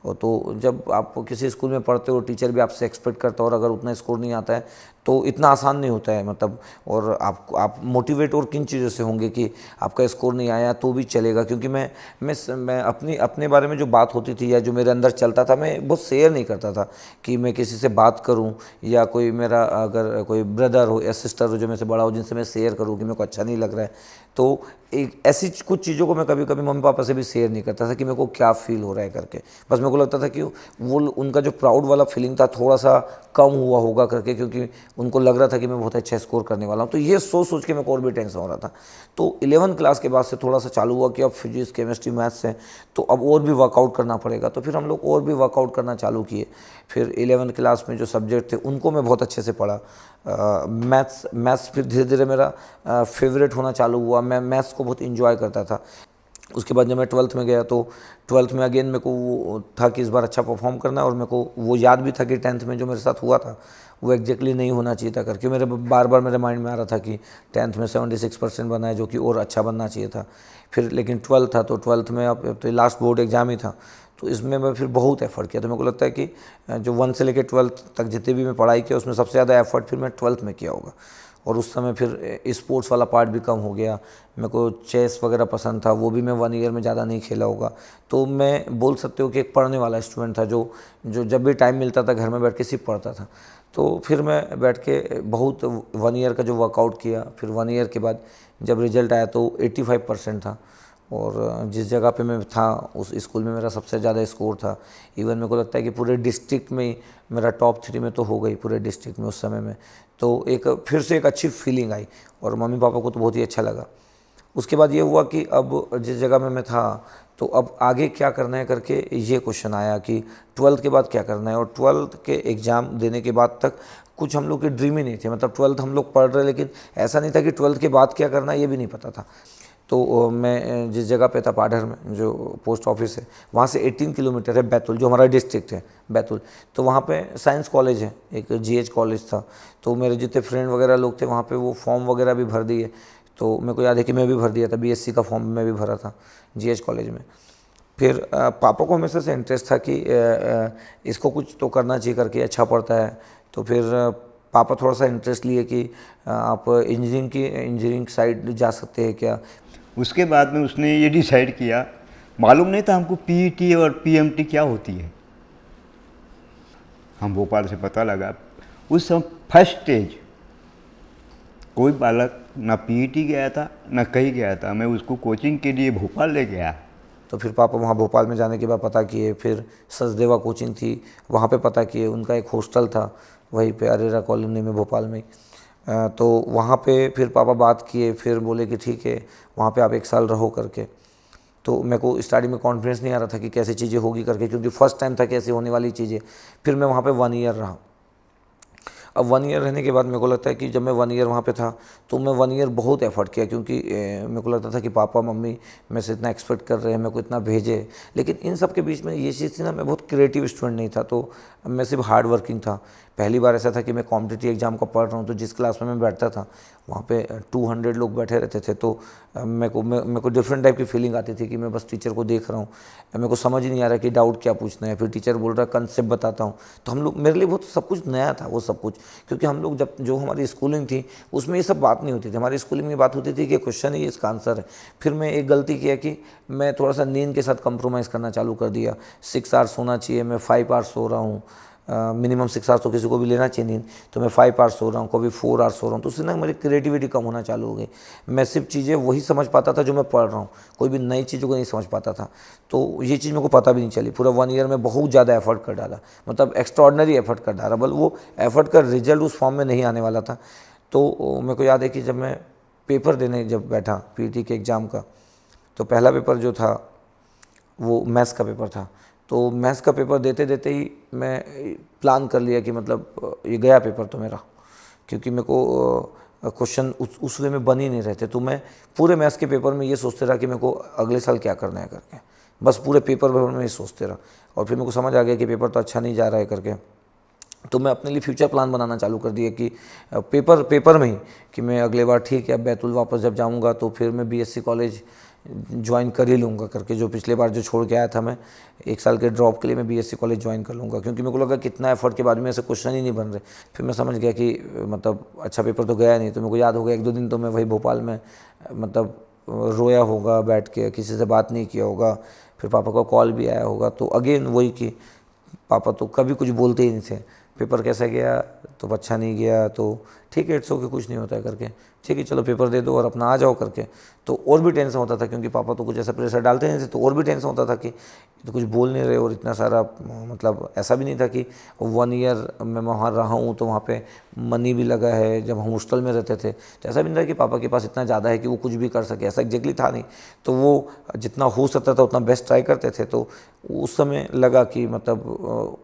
और तो जब आप किसी स्कूल में पढ़ते हो टीचर भी आपसे एक्सपेक्ट करता है, और अगर उतना स्कोर नहीं आता है तो इतना आसान नहीं होता है, मतलब। और आप मोटिवेट और किन चीज़ों से होंगे कि आपका स्कोर नहीं आया तो भी चलेगा। क्योंकि मैं अपने बारे में जो बात होती थी या जो मेरे अंदर चलता था, मैं बहुत शेयर नहीं करता था कि मैं किसी से बात करूं, या कोई मेरा अगर कोई ब्रदर हो या सिस्टर हो जो मेरे से बड़ा हो जिनसे मैं शेयर करूं कि मेरे को अच्छा नहीं लग रहा है। तो एक ऐसी कुछ चीज़ों को मैं कभी कभी मम्मी पापा से भी शेयर नहीं करता था कि मेरे को क्या फील हो रहा है करके। बस मेरे को लगता था कि वो उनका जो प्राउड वाला फीलिंग था थोड़ा सा कम हुआ होगा करके, क्योंकि उनको लग रहा था कि मैं बहुत अच्छा स्कोर करने वाला हूँ। तो ये सोच के मेरे को और भी टेंशन हो रहा था। तो 11th क्लास के बाद से थोड़ा सा चालू हुआ कि अब फिजिक्स केमिस्ट्री मैथ्स है तो अब और भी वर्कआउट करना पड़ेगा। तो फिर हम लोग और भी वर्कआउट करना चालू किए। फिर 11th क्लास में जो सब्जेक्ट थे उनको मैं बहुत अच्छे से पढ़ा। मैथ्स फिर धीरे धीरे मेरा फेवरेट होना चालू हुआ। मैं मैथ्स को बहुत इंजॉय करता था। उसके बाद जब मैं 12th में गया तो 12th में अगेन मेरे को वो था कि इस बार अच्छा परफॉर्म करना है, और मेरे को वो याद भी था कि 10th में जो मेरे साथ हुआ था वो एग्जैक्टली नहीं होना चाहिए था करके। मेरे बार बार मेरे माइंड में आ रहा था कि 10th में 76% बना है जो कि और अच्छा बनना चाहिए था। फिर लेकिन 12th था, तो 12th में अब तो लास्ट बोर्ड एग्ज़ाम ही था, तो इसमें मैं फिर बहुत एफर्ट किया। तो मेरे को लगता है कि जो 1 से लेकर 12th तक जितने भी मैं पढ़ाई किया उसमें सबसे ज़्यादा एफर्ट फिर मैं 12th में किया होगा। और उस समय फिर स्पोर्ट्स वाला पार्ट भी कम हो गया। मेरे को चेस वगैरह पसंद था, वो भी मैं 1 ईयर में ज़्यादा नहीं खेला होगा। तो मैं बोल सकते हो कि एक पढ़ने वाला स्टूडेंट था जो जब भी टाइम मिलता था घर में बैठ के सिर्फ पढ़ता था। तो फिर मैं बैठ के बहुत 1 ईयर का जो वर्कआउट किया। फिर 1 ईयर के बाद जब रिज़ल्ट आया तो 85% था, और जिस जगह पे मैं था उस स्कूल में मेरा सबसे ज़्यादा स्कोर था। इवन मेरे को लगता है कि पूरे डिस्ट्रिक्ट में ही मेरा टॉप 3 में तो हो गई पूरे डिस्ट्रिक्ट में उस समय में। तो फिर से एक अच्छी फीलिंग आई, और मम्मी पापा को तो बहुत ही अच्छा लगा। उसके बाद ये हुआ कि अब जिस जगह में मैं था तो अब आगे क्या करना है करके ये क्वेश्चन आया कि 12th के बाद क्या करना है। और 12th के एग्ज़ाम देने के बाद तक कुछ हम लोग के ड्रीम ही नहीं थे। मतलब 12th हम लोग पढ़ रहे, लेकिन ऐसा नहीं था कि 12th के बाद क्या करना है ये भी नहीं पता था। तो मैं जिस जगह पे था पाडर में जो पोस्ट ऑफिस है वहाँ से 18 किलोमीटर है बैतूल, जो हमारा डिस्ट्रिक्ट है बैतूल। तो वहाँ पे साइंस कॉलेज है, एक GH कॉलेज था। तो मेरे जितने फ्रेंड वगैरह लोग थे वहाँ पे वो फॉर्म वगैरह भी भर दिए। तो मेरे को याद है कि मैं भी भर दिया था, BSc का फॉर्म मैं भी भरा था GH कॉलेज में। फिर पापा को हमेशा से इंटरेस्ट था कि इसको कुछ तो करना चाहिए करके, अच्छा पढ़ता है। तो फिर पापा थोड़ा सा इंटरेस्ट लिए कि आप इंजीनियरिंग साइड जा सकते हैं क्या। उसके बाद में उसने ये डिसाइड किया, मालूम नहीं था हमको PET और PMT क्या होती है। हम भोपाल से पता लगा उस समय फर्स्ट स्टेज कोई बालक ना PET गया था ना कहीं गया था। मैं उसको कोचिंग के लिए भोपाल ले गया। तो फिर पापा वहाँ भोपाल में जाने के बाद पता किए। फिर सचदेवा कोचिंग थी वहाँ पे पता किए। उनका एक हॉस्टल था वहीं पे अरेरा कॉलोनी में भोपाल में। तो वहाँ पे फिर पापा बात किए। फिर बोले कि ठीक है वहाँ पे आप 1 साल रहो करके। तो मेरे को स्टार्टिंग में कॉन्फिडेंस नहीं आ रहा था कि कैसे चीज़ें होगी करके, क्योंकि फर्स्ट टाइम था कैसे होने वाली चीज़ें। फिर मैं वहाँ पे 1 ईयर रहा। अब 1 ईयर रहने के बाद मेरे को लगता है कि जब मैं 1 ईयर वहाँ पे था तो मैं 1 ईयर बहुत एफर्ट किया, क्योंकि मेरे को लगता था कि पापा मम्मी मेरे से इतना एक्सपेक्ट कर रहे हैं, मेरे को इतना भेजे। लेकिन इन सब के बीच में ये चीज़ थी ना, मैं बहुत क्रिएटिव स्टूडेंट नहीं था, तो मैं सिर्फ हार्ड वर्किंग था। पहली बार ऐसा था कि मैं कॉम्पिटिटिव एग्जाम का पढ़ रहा हूँ, तो जिस क्लास में मैं बैठता था वहाँ पे 200 लोग बैठे रहते थे। तो मेरे को डिफरेंट टाइप की फीलिंग आती थी कि मैं बस टीचर को देख रहा हूँ, मेरे को समझ ही नहीं आ रहा कि डाउट क्या पूछना है। फिर टीचर बोल रहा है कंसेप्ट बताता हूँ। तो हम लोग, मेरे लिए बहुत सब कुछ नया था वो सब कुछ, क्योंकि हम लोग जो हमारी स्कूलिंग थी उसमें ये सब बात नहीं होती थी। हमारी स्कूलिंग में बात होती थी कि क्वेश्चन है, इसका आंसर है। फिर मैं एक गलती किया कि मैं थोड़ा सा नींद के साथ कंप्रोमाइज़ करना चालू कर दिया। 6 आवर्स सोना चाहिए, मैं 5 आवर्स सो रहा हूँ। मिनिमम 6 आवर्स तो किसी को भी लेना चाहिए नींद, तो मैं 5 आवर्स सो रहा हूँ, कभी 4 आवर्स सो रहा हूँ, तो उससे ना मेरी क्रिएटिविटी कम होना चालू हो गई। मैं सिर्फ चीज़ें वही समझ पाता था जो मैं पढ़ रहा हूँ, कोई भी नई चीज़ों को नहीं समझ पाता था। तो ये चीज़ मेरे को पता भी नहीं चली। पूरा 1 ईयर में बहुत ज़्यादा एफर्ट कर डाला, मतलब एक्स्ट्रॉर्डनरी एफर्ट कर डाला, बल वो एफर्ट का रिजल्ट उस फॉर्म में नहीं आने वाला था। तो मेरे को याद है कि जब मैं पेपर देने जब बैठा पीटी के एग्ज़ाम का, तो पहला पेपर जो था वो मैथ्स का पेपर था। तो मैथ्स का पेपर देते देते ही मैं प्लान कर लिया कि मतलब ये गया पेपर तो मेरा, क्योंकि मेरे को क्वेश्चन उस वे में बन ही नहीं रहे थे। तो मैं पूरे मैथ्स के पेपर में ये सोचते रहा कि मेरे को अगले साल क्या करना है करके, बस पूरे पेपर में ये सोचते रहा। और फिर मेरे को समझ आ गया कि पेपर तो अच्छा नहीं जा रहा है करके, तो मैं अपने लिए फ्यूचर प्लान बनाना चालू कर दिया कि पेपर में ही कि मैं अगले बार ठीक है बैतूल वापस जब जाऊंगा तो फिर मैं बीएससी कॉलेज ज्वाइन कर ही लूँगा करके, जो पिछले बार जो छोड़ के आया था मैं 1 साल के ड्रॉप के लिए मैं बीएससी कॉलेज ज्वाइन कर लूँगा, क्योंकि मेरे को लगा कितना एफर्ट के बाद में ऐसे क्वेश्चन ही नहीं बन रहे। फिर मैं समझ गया कि मतलब अच्छा पेपर तो गया नहीं। तो मेरे को याद हो गया 1-2 दिन तो मैं वही भोपाल में मतलब रोया होगा बैठ के, किसी से बात नहीं किया होगा। फिर पापा का कॉल भी आया होगा, तो अगेन वही कि पापा तो कभी कुछ बोलते ही नहीं थे, पेपर कैसा गया तो अच्छा नहीं गया तो ठीक है इट्स ओके, कुछ नहीं होता है करके, ठीक है चलो पेपर दे दो और अपना आ जाओ करके। तो और भी टेंशन होता था क्योंकि पापा तो कुछ ऐसा प्रेशर डालते नहीं थे, तो और भी टेंशन होता था कि तो कुछ बोल नहीं रहे। और इतना सारा मतलब ऐसा भी नहीं था कि 1 ईयर मैं वहाँ रहा हूँ तो वहाँ पे मनी भी लगा है, जब हम हॉस्टल में रहते थे तो ऐसा भी नहीं था कि पापा के पास इतना ज़्यादा है कि वो कुछ भी कर सके, ऐसा एग्जैक्टली था नहीं। तो वो जितना हो सकता था उतना बेस्ट ट्राई करते थे। तो उस समय लगा कि मतलब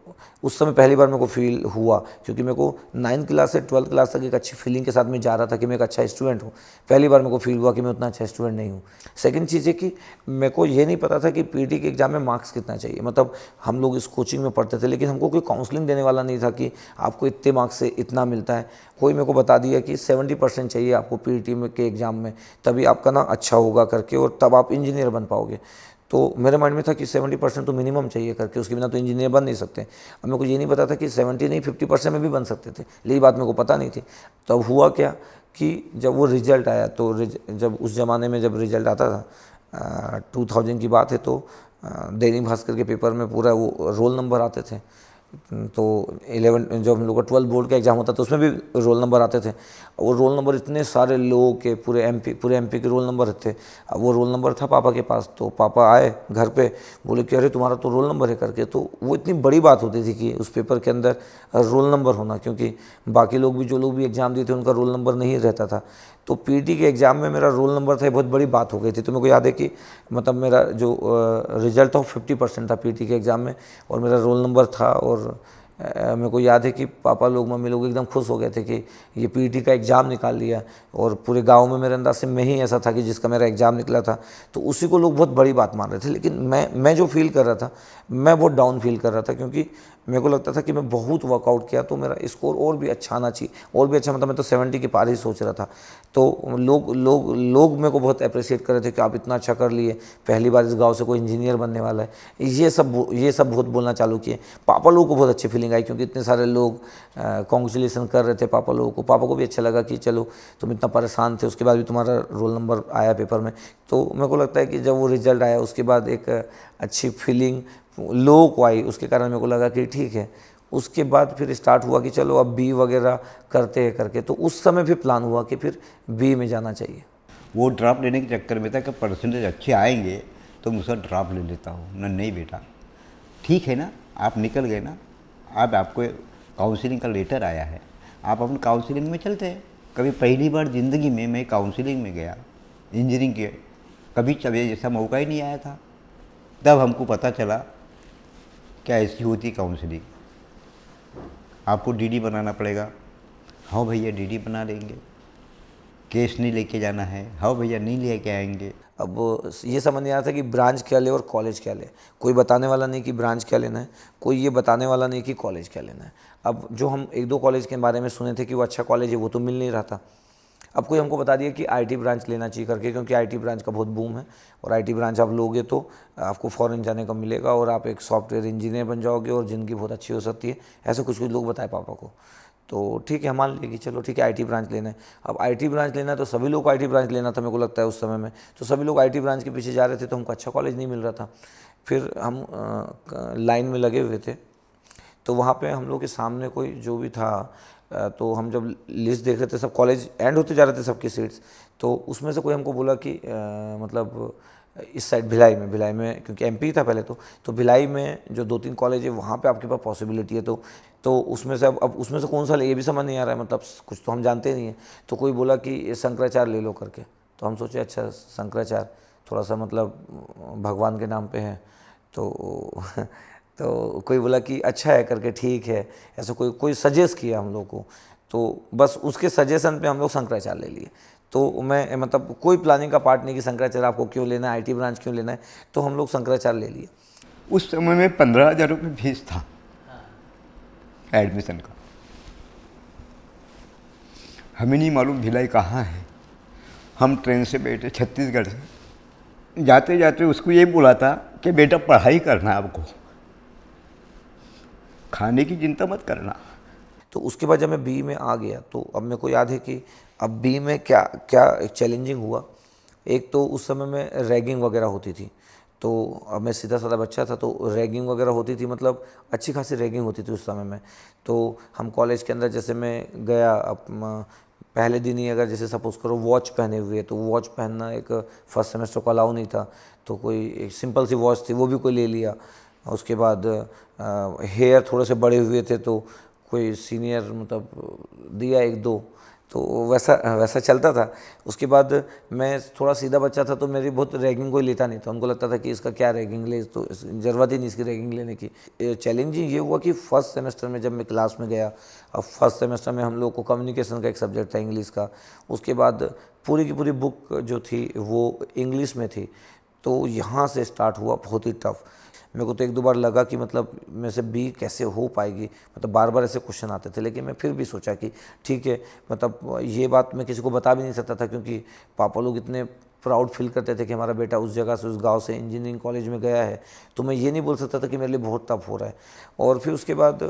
उस समय पहली बार मेरे को फील हुआ, क्योंकि मेरे को 9th क्लास से 12th क्लास तक एक अच्छी फीलिंग के साथ मैं जा रहा था कि मैं एक अच्छा स्टूडेंट हूँ। पहली बार मेरे को फील हुआ कि मैं उतना अच्छा स्टूडेंट नहीं हूँ। सेकंड चीज़ है कि मेरे को ये नहीं पता था कि पीटी के एग्ज़ाम में मार्क्स कितना चाहिए। मतलब हम लोग इस कोचिंग में पढ़ते थे लेकिन हमको कोई काउंसलिंग देने वाला नहीं था कि आपको इतने मार्क्स से इतना मिलता है। कोई मेरे को बता दिया कि 70% चाहिए आपको पीटी में के एग्ज़ाम में, तभी आपका ना अच्छा होगा करके और तब आप इंजीनियर बन पाओगे। तो मेरे माइंड में था कि 70% तो मिनिमम चाहिए करके, उसके बिना तो इंजीनियर बन नहीं सकते। अब मेरे को ये नहीं पता था कि 70 नहीं 50% में भी बन सकते थे, यही बात मेरे को पता नहीं थी। तो अब हुआ क्या कि जब वो रिज़ल्ट आया तो जब उस ज़माने में जब रिज़ल्ट आता था 2000 की बात है, तो दैनिक भास्कर के पेपर में पूरा वो रोल नंबर आते थे। तो 11 जब हम लोग का 12 बोर्ड का एग्ज़ाम होता था उसमें भी रोल नंबर आते थे। वो रोल नंबर इतने सारे लोगों के पूरे एमपी के रोल नंबर थे। अब वो रोल नंबर था पापा के पास, तो पापा आए घर पे, बोले कि अरे तुम्हारा तो रोल नंबर है करके। तो वो इतनी बड़ी बात होती थी कि उस पेपर के अंदर रोल नंबर होना, क्योंकि बाकी लोग भी जो लोग भी एग्ज़ाम दिए थे उनका रोल नंबर नहीं रहता था। तो पीटी के एग्ज़ाम में मेरा रोल नंबर था, बहुत बड़ी बात हो गई थी। तो मेरे को याद है कि मतलब मेरा जो रिज़ल्ट था वो 50% था पीटी के एग्ज़ाम में और मेरा रोल नंबर था। और मेरे को याद है कि पापा लोग मम्मी लोग एकदम खुश हो गए थे कि ये पीटी का एग्ज़ाम निकाल लिया। और पूरे गांव में मेरे अंदाज से मैं ही ऐसा था कि जिसका मेरा एग्ज़ाम निकला था, तो उसी को लोग बहुत बड़ी बात मान रहे थे। लेकिन मैं जो फील कर रहा था, मैं बहुत डाउन फील कर रहा था, क्योंकि मेरे को लगता था कि मैं बहुत वर्कआउट किया तो मेरा स्कोर और भी अच्छा आना चाहिए, और भी अच्छा। मतलब मैं तो 70 के पार ही सोच रहा था। तो लोग मेरे को बहुत अप्रिशिएट कर रहे थे कि आप इतना अच्छा कर लिए, पहली बार इस गांव से कोई इंजीनियर बनने वाला है, ये सब बहुत बोलना चालू किए। पापा लोगों को बहुत अच्छी फीलिंग आई, क्योंकि इतने सारे लोग कॉन्ग्रेचुलेसन कर रहे थे पापा लोगों को। पापा को भी अच्छा लगा कि चलो तुम इतना परेशान थे, उसके बाद भी तुम्हारा रोल नंबर आया पेपर में। तो मेरे को लगता है कि जब वो रिज़ल्ट आया उसके बाद एक अच्छी फीलिंग लोगों को आई, उसके कारण मेरे को लगा कि ठीक है। उसके बाद फिर स्टार्ट हुआ कि चलो अब बी वगैरह करते हैं करके। तो उस समय फिर प्लान हुआ कि फिर बी में जाना चाहिए। वो ड्रॉप लेने के चक्कर में था कि परसेंटेज अच्छे आएंगे तो मुझसे ड्रॉप ले लेता हूँ। नहीं बेटा, ठीक है ना, आप निकल गए ना, अब आपको काउंसलिंग का लेटर आया है, आप अपन काउंसलिंग में चलते हैं। कभी पहली बार ज़िंदगी में मैं काउंसलिंग में गया इंजीनियरिंग के, कभी जैसा मौका ही नहीं आया था। तब हमको पता चला क्या ऐसी होती काउंसलिंग। आपको डीडी बनाना पड़ेगा। हाँ भैया डीडी बना लेंगे। केस नहीं लेके जाना है। हाँ भैया नहीं लेके आएंगे। अब ये समझ नहीं आ रहा था कि ब्रांच क्या ले और कॉलेज क्या ले। कोई बताने वाला नहीं कि ब्रांच क्या लेना है, कोई ये बताने वाला नहीं कि कॉलेज क्या लेना है। अब जो हम 1-2 कॉलेज के बारे में सुने थे कि वो अच्छा कॉलेज है, वो तो मिल नहीं रहा था। अब कोई हमको बता दिया कि आईटी ब्रांच लेना चाहिए करके, क्योंकि आईटी ब्रांच का बहुत बूम है और आईटी ब्रांच आप लोगे तो आपको फॉरेन जाने का मिलेगा और आप एक सॉफ्टवेयर इंजीनियर बन जाओगे और ज़िंदगी बहुत अच्छी हो सकती है। ऐसे कुछ लोग बताए पापा को। तो ठीक है, हम मान लेंगे चलो ठीक है आईटी ब्रांच लेना है। अब आईटी ब्रांच लेना है तो सभी लोग को आईटी ब्रांच लेना था, मेरे को लगता है उस समय में। तो सभी लोग आईटी ब्रांच के पीछे जा रहे थे, तो हमको अच्छा कॉलेज नहीं मिल रहा था। फिर हम लाइन में लगे हुए थे, तो वहाँ पे हम लोग के सामने कोई जो भी था, तो हम जब लिस्ट देख रहे थे, सब कॉलेज एंड होते जा रहे थे सबकी सीट्स, तो उसमें से कोई हमको बोला कि मतलब इस साइड भिलाई में क्योंकि एमपी था पहले, तो भिलाई में जो 2-3 कॉलेज है वहाँ पे आपके पास पॉसिबिलिटी है, तो उसमें से अब उसमें से कौन सा ले ये भी समझ नहीं आ रहा है, मतलब कुछ तो हम जानते नहीं है। तो कोई बोला कि ये शंकराचार्य ले लो करके, तो हम सोचे अच्छा शंकराचार्य थोड़ा सा मतलब भगवान के नाम पे है, तो तो कोई बोला कि अच्छा है करके, ठीक है, ऐसा कोई सजेस्ट किया हम लोग को, तो बस उसके सजेशन पे हम लोग शंकराचार्य ले लिए। तो मैं मतलब कोई प्लानिंग का पार्ट नहीं कि शंकराचार्य आपको क्यों लेना है, आईटी ब्रांच क्यों लेना है, तो हम लोग शंकराचार्य ले लिए। उस समय में 15,000 रुपये फीस था एडमिशन का। हमें नहीं मालूम भिलाई कहाँ है। हम ट्रेन से बैठे छत्तीसगढ़ से, जाते जाते उसको ये बोला था कि बेटा पढ़ाई करना है आपको, खाने की चिंता मत करना। तो उसके बाद जब मैं बी में आ गया, तो अब मेरे को याद है कि अब बी में क्या क्या चैलेंजिंग हुआ। एक तो उस समय में रैगिंग वगैरह होती थी, तो अब मैं सीधा साधा बच्चा था, तो रैगिंग वगैरह होती थी, मतलब अच्छी खासी रैगिंग होती थी उस समय में। तो हम कॉलेज के अंदर जैसे मैं गया, अब पहले दिन ही अगर जैसे सपोज़ करो वॉच पहने हुए, तो वॉच पहनना एक फर्स्ट सेमेस्टर को अलाउ नहीं था, तो कोई एक सिंपल सी वॉच थी वो भी कोई ले लिया। उसके बाद हेयर थोड़े से बड़े हुए थे, तो कोई सीनियर मतलब दिया 1-2, तो वैसा चलता था। उसके बाद मैं थोड़ा सीधा बच्चा था, तो मेरी बहुत रैगिंग कोई लेता नहीं था, उनको लगता था कि इसका क्या रैगिंग ले, तो ज़रूरत ही नहीं इसकी रैगिंग लेने की। चैलेंजिंग ये हुआ कि फर्स्ट सेमेस्टर में जब मैं क्लास में गया, अब फर्स्ट सेमेस्टर में हम लोग को कम्युनिकेशन का एक सब्जेक्ट था इंग्लिश का, उसके बाद पूरी की पूरी बुक जो थी वो इंग्लिश में थी, तो यहाँ से स्टार्ट हुआ बहुत ही टफ। मेरे को तो 1-2 बार लगा कि मतलब मेरे से बी कैसे हो पाएगी, मतलब बार बार ऐसे क्वेश्चन आते थे, लेकिन मैं फिर भी सोचा कि ठीक है, मतलब ये बात मैं किसी को बता भी नहीं सकता था, क्योंकि पापा लोग इतने प्राउड फील करते थे कि हमारा बेटा उस जगह से, उस गांव से इंजीनियरिंग कॉलेज में गया है, तो मैं ये नहीं बोल सकता था कि मेरे लिए बहुत टफ हो रहा है। और फिर उसके बाद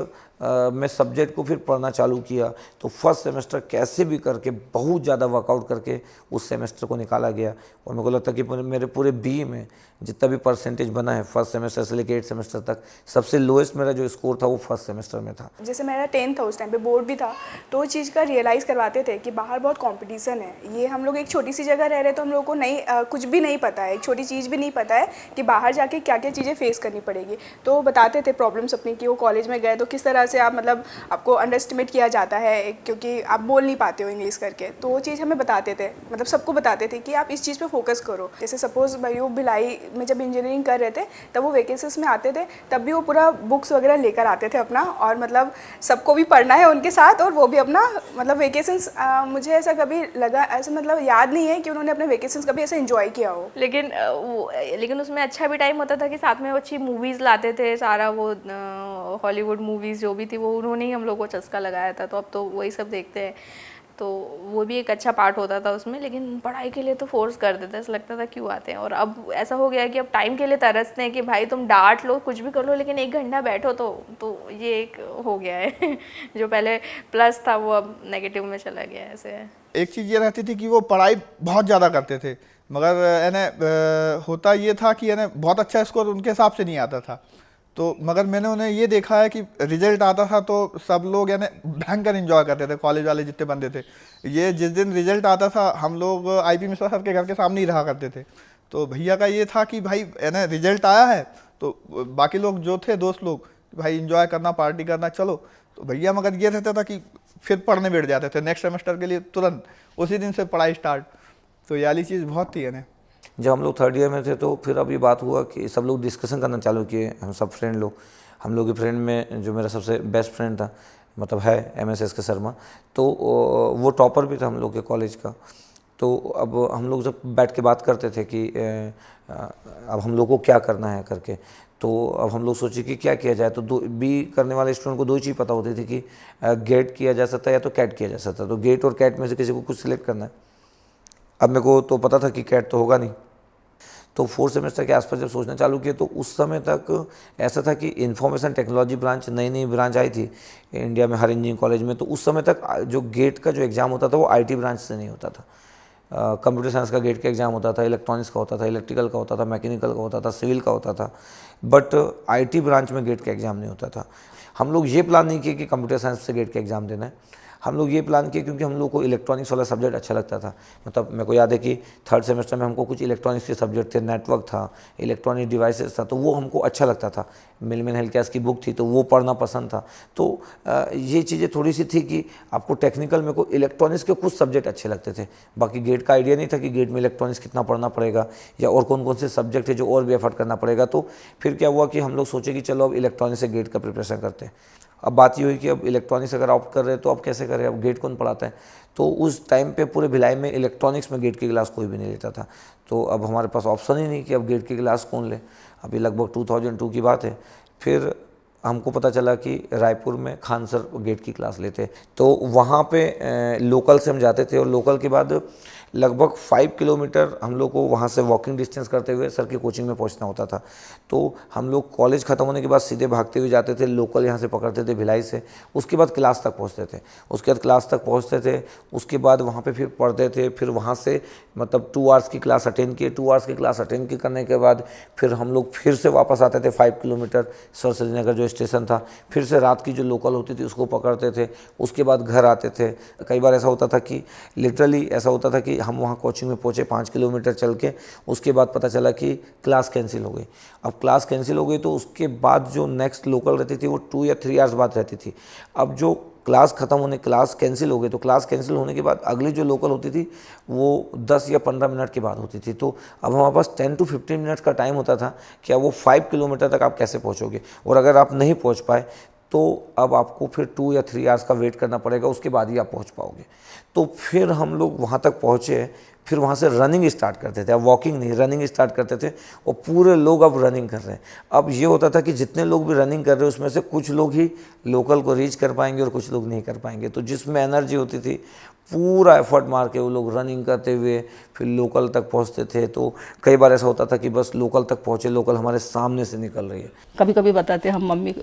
मैं सब्जेक्ट को फिर पढ़ना चालू किया, तो फर्स्ट सेमेस्टर कैसे भी करके बहुत ज़्यादा वर्कआउट करके उस सेमेस्टर को निकाला गया, और मेरे को लगता है कि मेरे पूरे बी में जितना भी परसेंटेज बना है फर्स्ट सेमेस्टर से लेकर 8 सेमेस्टर तक, सबसे लोएस्ट मेरा जो स्कोर था वो फर्स्ट सेमेस्टर में था। जैसे मेरा 10th था उस टाइम पे, बोर्ड भी था, तो उस चीज़ का रियलाइज़ करवाते थे कि बाहर बहुत कंपटीशन है। ये हम लोग एक छोटी सी जगह रह रहे, तो हम लोग को नहीं कुछ भी नहीं पता है, एक छोटी चीज़ भी नहीं पता है कि बाहर जाके क्या क्या चीज़ें फेस करनी पड़ेगी। तो बताते थे प्रॉब्लम्स अपनी, कि वो कॉलेज में गए तो किस तरह से आप मतलब आपको अंडर एस्टिमेट किया जाता है, क्योंकि आप बोल नहीं पाते हो इंग्लिश करके। तो वो चीज़ हमें बताते थे, मतलब सबको बताते थे कि आप इस चीज़ पे फोकस करो। जैसे सपोज़ भाई वो भिलाई में जब इंजीनियरिंग कर रहे थे, तब वो वैकेंसीज में आते थे, तब भी वो पूरा बुक्स वगैरह लेकर आते थे अपना, और मतलब सबको भी पढ़ना है उनके साथ, और वो भी अपना मतलब वेकेशंस, मुझे ऐसा कभी लगा, ऐसा मतलब याद नहीं है कि उन्होंने अपने वेकेशंस कभी ऐसा एंजॉय किया हो। लेकिन उसमें अच्छा भी टाइम होता था कि साथ में वो अच्छी मूवीज़ लाते थे, सारा वो हॉलीवुड मूवीज़ जो भी थी वो उन्होंने ही हम लोग को चस्का लगाया था, तो अब तो वही सब देखते हैं, तो वो भी एक अच्छा पार्ट होता था उसमें। लेकिन पढ़ाई के लिए तो फोर्स कर देते, ऐसा लगता था क्यों आते हैं। और अब ऐसा हो गया है कि अब टाइम के लिए तरसते हैं कि भाई तुम डांट लो, कुछ भी कर लो, लेकिन 1 घंटा बैठो, तो ये एक हो गया है जो पहले प्लस था वो अब नेगेटिव में चला गया है। ऐसे एक चीज़ ये रहती थी कि वो पढ़ाई बहुत ज़्यादा करते थे, मगर होता ये था कि बहुत अच्छा स्कोर उनके हिसाब से नहीं आता था। तो मगर मैंने उन्हें ये देखा है कि रिजल्ट आता था तो सब लोग भयंकर एंजॉय करते थे, कॉलेज वाले जितने बंदे थे। ये जिस दिन रिजल्ट आता था, हम लोग आईपी मिश्रा सर के घर के सामने ही रहा करते थे। तो भैया का ये था कि भाई रिजल्ट आया है, तो बाकी लोग जो थे दोस्त लोग, भाई एंजॉय करना, पार्टी करना, चलो। तो भैया मगर ये रहता था कि फिर पढ़ने बैठ जाते थे नेक्स्ट सेमेस्टर के लिए, तुरंत उसी दिन से पढ़ाई स्टार्ट। तो ये वाली चीज़ बहुत थी। जब हम लोग 3rd ईयर में थे, तो फिर अब ये बात हुआ कि सब लोग डिस्कशन करना चालू किए, हम सब फ्रेंड लोग। हम लोग के फ्रेंड में जो मेरा सबसे बेस्ट फ्रेंड था, मतलब है MSS के शर्मा, तो वो टॉपर भी था हम लोग के कॉलेज का। तो अब हम लोग जब बैठ के बात करते थे कि अब हम लोग को क्या करना है करके, तो अब हम लोग सोचे कि क्या किया जाए। तो बी करने वाले स्टूडेंट को 2 चीज़ पता होती थी कि गेट किया जा सकता है या तो कैट किया जा सकता है। तो गेट और कैट में से किसी को कुछ सिलेक्ट करना है। अब मेरे को तो पता था कि कैट तो होगा नहीं, तो 4th सेमेस्टर के आसपास जब सोचना चालू किया, तो उस समय तक ऐसा था कि इंफॉर्मेशन टेक्नोलॉजी ब्रांच नई ब्रांच आई थी इंडिया में हर इंजीनियरिंग कॉलेज में। तो उस समय तक जो गेट का जो एग्ज़ाम होता था वो IT ब्रांच से नहीं होता था, कंप्यूटर साइंस का गेट का एग्ज़ाम होता था, इलेक्ट्रॉनिक्स का होता था, इलेक्ट्रिकल का होता था, मैकेनिकल का होता था, सिविल का होता था, बट आईटी ब्रांच में गेट का एग्ज़ाम नहीं होता था। हम लोग ये प्लान नहीं किए कि कंप्यूटर साइंस से गेट का एग्ज़ाम देना है, हम लोग ये प्लान किए क्योंकि हम लोग को इलेक्ट्रॉनिक्स वाला सब्जेक्ट अच्छा लगता था। मतलब मेरे को याद है कि थर्ड सेमेस्टर में हमको कुछ इलेक्ट्रॉनिक्स के सब्जेक्ट थे, नेटवर्क था, इलेक्ट्रॉनिक डिवाइसेस था, तो वो हमको अच्छा लगता था। मिलमन हेल्थ की बुक थी तो वो पढ़ना पसंद था। तो ये चीज़ें थोड़ी सी थी कि आपको टेक्निकल में को इलेक्ट्रॉनिक्स के कुछ सब्जेक्ट अच्छे लगते थे, बाकी गेट का आइडिया नहीं था कि गेट में इलेक्ट्रॉनिक्स कितना पढ़ना पड़ेगा या और कौन कौन से सब्जेक्ट है जो और भी एफर्ट करना पड़ेगा। तो फिर क्या हुआ कि हम लोग सोचे कि चलो अब इलेक्ट्रॉनिक्स से गेट का प्रिपरेशन करते हैं। अब बात ये हुई कि अब इलेक्ट्रॉनिक्स अगर ऑप्ट कर रहे हैं तो अब कैसे करें, अब गेट कौन पढ़ाता है। तो उस टाइम पे पूरे भिलाई में इलेक्ट्रॉनिक्स में गेट की क्लास कोई भी नहीं लेता था, तो अब हमारे पास ऑप्शन ही नहीं कि अब गेट की क्लास कौन ले। अभी लगभग 2002 की बात है। फिर हमको पता चला कि रायपुर में खान सर गेट की क्लास लेते, तो वहाँ पे लोकल से हम जाते थे और लोकल के बाद लगभग 5 किलोमीटर हम लोग को वहाँ से वॉकिंग डिस्टेंस करते हुए सर की कोचिंग में पहुँचना होता था। तो हम लोग कॉलेज ख़त्म होने के बाद सीधे भागते हुए जाते थे, लोकल यहाँ से पकड़ते थे भिलाई से, उसके बाद क्लास तक पहुँचते थे, उसके बाद क्लास तक पहुँचते थे, उसके बाद वहाँ पे फिर पढ़ते थे, फिर वहाँ से मतलब 2 आवर्स की क्लास अटेंड किए, 2 आवर्स की क्लास अटेंड की करने के बाद फिर हम लोग फिर से वापस आते थे 5 किलोमीटर सर सरीनगर जो स्टेशन था, फिर से रात की जो लोकल होती थी उसको पकड़ते थे, उसके बाद घर आते थे। कई बार ऐसा होता था कि लिटरली ऐसा होता था कि हम वहाँ कोचिंग में पहुँचे 5 किलोमीटर चल के, उसके बाद पता चला कि क्लास कैंसिल हो गई। अब क्लास कैंसिल हो गई तो उसके बाद जो नेक्स्ट लोकल रहती थी वो 2 या 3 आवर्स बाद रहती थी। अब जो क्लास ख़त्म होने क्लास कैंसिल हो गई तो क्लास कैंसिल होने के बाद अगली जो लोकल होती थी वो 10 या 15 मिनट के बाद होती थी। तो अब हमारे पास 10 to 15 मिनट का टाइम होता था कि अब वो 5 किलोमीटर तक आप कैसे पहुँचोगे, और अगर आप नहीं पहुँच पाए तो अब आपको फिर 2 या 3 आवर्स का वेट करना पड़ेगा, उसके बाद ही आप पहुँच पाओगे। तो फिर हम लोग वहाँ तक पहुँचे, फिर वहाँ से रनिंग स्टार्ट करते थे। अब वॉकिंग नहीं, रनिंग स्टार्ट करते थे और पूरे लोग अब रनिंग कर रहे हैं। अब ये होता था कि जितने लोग भी रनिंग कर रहे हैं उसमें से कुछ लोग ही लोकल को रीच कर पाएंगे और कुछ लोग नहीं कर पाएंगे। तो जिसमें एनर्जी होती थी पूरा एफर्ट मार के वो लोग रनिंग करते हुए फिर लोकल तक पहुँचते थे। तो कई बार ऐसा होता था कि बस लोकल तक पहुँचे, लोकल हमारे सामने से निकल रही है। कभी कभी बताते हम मम्मी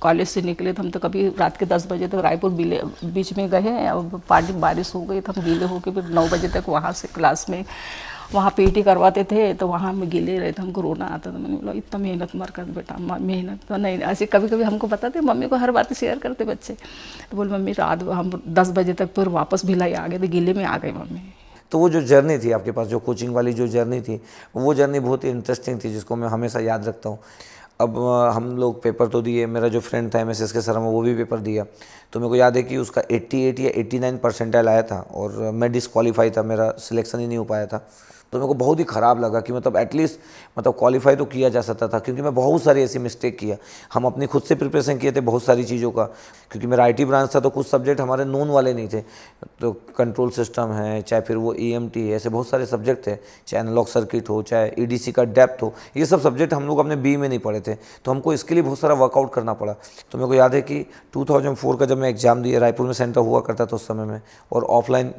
कॉलेज से निकले तो हम तो कभी रात के 10 बजे तक रायपुर बीच में गए हैं, अब बारिश हो गई तो हम गीले होके फिर 9 बजे तक वहाँ से क्लास में वहाँ पीटी करवाते थे, तो वहाँ हम गीले रहे थे, हमको रोना आता था। मैंने बोला इतना मेहनत मत कर बेटा, मेहनत तो नहीं। ऐसे कभी कभी हमको बताते, मम्मी को हर बात शेयर करते बच्चे, तो बोल मम्मी रात हम 10 बजे तक फिर वापस भिलाई आ गए थे, गीले में आ गए मम्मी। तो वो जो जर्नी थी आपके पास, जो कोचिंग वाली जो जर्नी थी, वो जर्नी बहुत ही इंटरेस्टिंग थी, जिसको मैं हमेशा याद रखता हूँ। अब हम लोग पेपर तो दिए, मेरा जो फ्रेंड था MSS के सर में वो भी पेपर दिया, तो मेरे को याद है कि उसका 88 या 89 परसेंटाइल आया था और मैं डिसक्वालीफाई था, मेरा सिलेक्शन ही नहीं हो पाया था। तो मेरे को बहुत ही ख़राब लगा कि मतलब एटलीस्ट मतलब क्वालिफाई तो किया जा सकता था, क्योंकि मैं बहुत सारी ऐसी मिस्टेक किया। हम अपनी खुद से प्रिपरेशन किए थे बहुत सारी चीज़ों का, क्योंकि मेरा IT ब्रांच था तो कुछ सब्जेक्ट हमारे नोन वाले नहीं थे। तो कंट्रोल सिस्टम है, चाहे फिर वो EMT है, ऐसे बहुत सारे सब्जेक्ट थे, चाहे एनालॉग सर्किट हो, चाहे EDC का डेप्थ हो, ये सब सब्जेक्ट हम लोग अपने BE में नहीं पढ़े थे, तो हमको इसके लिए बहुत सारा वर्कआउट करना पड़ा। तो मेरे को याद है कि 2004 का जब मैं एग्ज़ाम दिया, रायपुर में सेंटर हुआ करता था उस समय में, और ऑफलाइन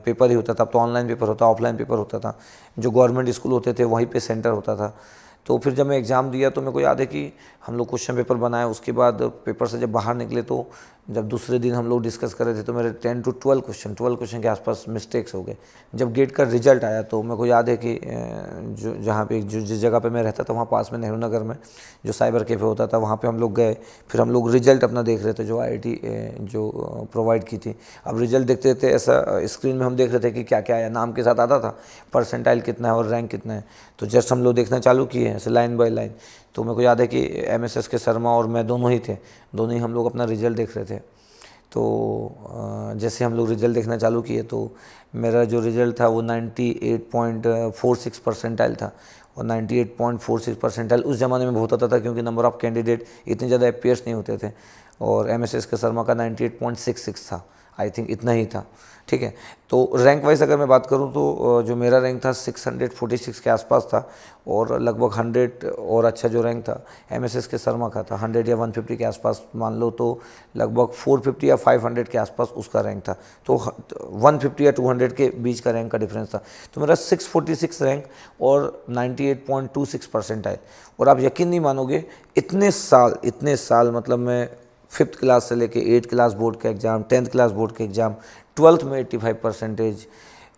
पेपर ही होता था। अब तो ऑनलाइन पेपर होता, ऑफलाइन पेपर होता था, जो गवर्नमेंट स्कूल होते थे वहीं पे सेंटर होता था। तो फिर जब मैं एग्ज़ाम दिया तो मेरे को याद है कि हम लोग क्वेश्चन पेपर बनाए, उसके बाद पेपर से जब बाहर निकले तो जब दूसरे दिन हम लोग डिस्कस कर रहे थे तो मेरे 10 to 12 क्वेश्चन के आसपास मिस्टेक्स हो गए। जब गेट का रिजल्ट आया तो मेरे को याद है कि जहाँ पे जिस जगह पे मैं रहता था वहाँ पास में नेहरू नगर में जो साइबर कैफ़े होता था वहाँ पे हम लोग गए। फिर हम लोग रिजल्ट अपना देख रहे थे जो IIT जो प्रोवाइड की थी। अब रिजल्ट देखते थे, ऐसा स्क्रीन में हम देख रहे थे कि क्या क्या आया, नाम के साथ आता था, परसेंटाइल कितना है और रैंक कितना है। तो जस्ट हम लोग देखना चालू किए ऐसे लाइन बाय लाइन। तो मेरे को याद है कि MSS के शर्मा और मैं दोनों ही थे, दोनों ही हम लोग अपना रिज़ल्ट देख रहे थे। तो जैसे हम लोग रिज़ल्ट देखना चालू किए तो मेरा जो रिज़ल्ट था वो 98.46 परसेंटाइल था। और 98.46 परसेंटाइल उस ज़माने में बहुत होता था, क्योंकि नंबर ऑफ़ कैंडिडेट इतने ज़्यादा अपीयर्स नहीं होते थे। और MSS के शर्मा का 98.66 था, आई थिंक इतना ही था, ठीक है। तो रैंक वाइज अगर मैं बात करूं तो जो मेरा रैंक था 646 के आसपास था, और लगभग 100 और अच्छा जो रैंक था MSS के शर्मा का था 100 या 150 के आसपास मान लो, तो लगभग 450 या 500 के आसपास उसका रैंक था। तो 150 या 200 के बीच का रैंक का डिफरेंस था। तो मेरा 646 रैंक और 98.26 परसेंटाइल। और आप यकीन नहीं मानोगे, इतने साल मतलब मैं 5th क्लास से लेके 8th क्लास बोर्ड का एग्ज़ाम, 10th क्लास बोर्ड का एग्ज़ाम, 12th में 85%,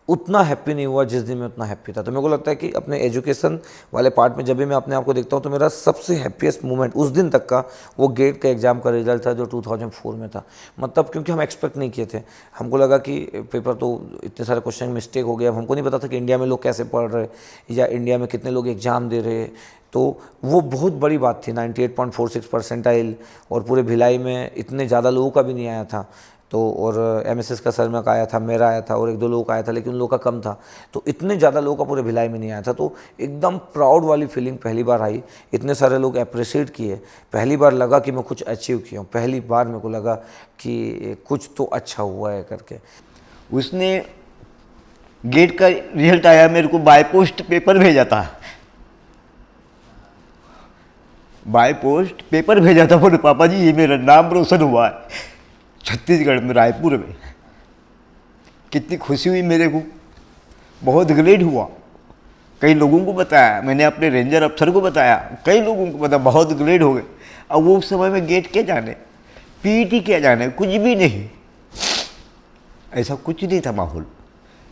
उतना हैप्पी नहीं हुआ जिस दिन मैं उतना हैप्पी था। तो मेरे को लगता है कि अपने एजुकेशन वाले पार्ट में जब भी मैं अपने आप को देखता हूँ तो मेरा सबसे हैप्पीएस्ट मोमेंट उस दिन तक का वो गेट का एग्ज़ाम का रिजल्ट था जो 2004 में था। मतलब क्योंकि हम एक्सपेक्ट नहीं किए थे, हमको लगा कि पेपर तो इतने सारे क्वेश्चन मिस्टेक हो गया, हमको नहीं पता था कि इंडिया में लोग कैसे पढ़ रहे या इंडिया में कितने लोग एग्ज़ाम दे रहे। तो वो बहुत बड़ी बात थी, 98.46 परसेंटाइल, और पूरे भिलाई में इतने ज़्यादा लोगों का भी नहीं आया था। तो और एमएसएस का सर में का आया था, मेरा आया था और एक दो लोगों का आया था, लेकिन उन लोगों का कम था। तो इतने ज़्यादा लोगों का पूरे भिलाई में नहीं आया था। तो एकदम प्राउड वाली फीलिंग पहली बार आई, इतने सारे लोग अप्रिशिएट किए, पहली बार लगा कि मैं कुछ अचीव किया हूँ, पहली बार मेरे को लगा कि कुछ तो अच्छा हुआ है करके। उसने गेट का रिजल्ट आया, मेरे को बाय पोस्ट पेपर भेजा था, बाय पोस्ट पेपर भेजा था। बोले पापा जी ये मेरा नाम रोशन हुआ है छत्तीसगढ़ में, रायपुर में। कितनी खुशी हुई मेरे को, बहुत ग्लेड हुआ। कई लोगों को बताया, मैंने अपने रेंजर अफसर को बताया, कई लोगों को बताया, बहुत ग्लेड हो गए। अब वो उस समय में गेट क्या जाने, पीईटी क्या जाने, कुछ भी नहीं, ऐसा कुछ नहीं था माहौल।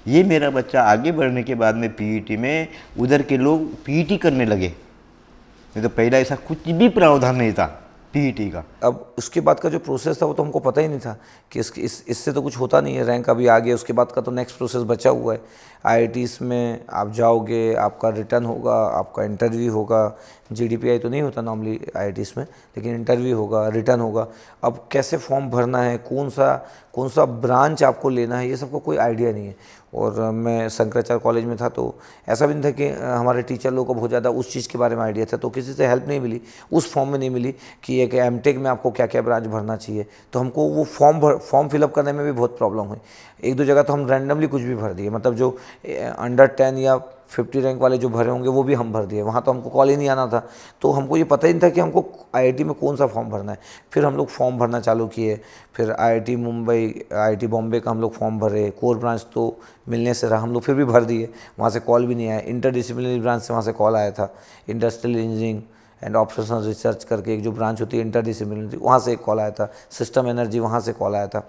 ये मेरा बच्चा आगे बढ़ने के बाद में पीईटी में उधर के लोग पीईटी करने लगे, नहीं तो पहला ऐसा कुछ भी प्रावधान नहीं था पीईटी का। अब उसके बाद का जो प्रोसेस था वो तो हमको पता ही नहीं था कि इससे तो कुछ होता नहीं है, रैंक अभी आ गया, उसके बाद का तो नेक्स्ट प्रोसेस बचा हुआ है। आईआईटीज़ में आप जाओगे, आपका रिटर्न होगा, आपका इंटरव्यू होगा, जीडीपीआई तो नहीं होता नॉर्मली आईआईटीज़ में, लेकिन इंटरव्यू होगा, रिटर्न होगा। अब कैसे फॉर्म भरना है, कौन सा ब्रांच आपको लेना है, ये सबको कोई आइडिया नहीं है। और मैं शंकराचार्य कॉलेज में था तो ऐसा भी नहीं था कि हमारे टीचर लोगों को बहुत ज़्यादा उस चीज़ के बारे में आइडिया था, तो किसी से हेल्प नहीं मिली, उस फॉर्म में नहीं मिली कि एक एमटेक में आपको क्या क्या ब्रांच भरना चाहिए। तो हमको वो फॉर्म फिलअप करने में भी बहुत प्रॉब्लम हुई। एक दो जगह तो हम रैंडमली कुछ भी भर दिए, मतलब जो अंडर 10 या 50 रैंक वाले जो भरे होंगे वो भी हम भर दिए। वहाँ तो हमको कॉल ही नहीं आना था, तो हमको ये पता ही नहीं था कि हमको आईआईटी में कौन सा फॉर्म भरना है। फिर हम लोग फॉर्म भरना चालू किए, फिर आईआईटी मुंबई, आईआईटी बॉम्बे का हम लोग फॉर्म भरे। कोर ब्रांच तो मिलने से रहा, हम लोग फिर भी भर दिए, वहाँ से कॉल भी नहीं आया। इंटरडिसिप्लिनरी ब्रांच से वहाँ से कॉल आया था, industrial engineering and operational research करके एक जो ब्रांच होती है इंटरडिसिप्लिनरी, वहाँ से एक कॉल आया था। सिस्टम एनर्जी, वहाँ से कॉल आया था।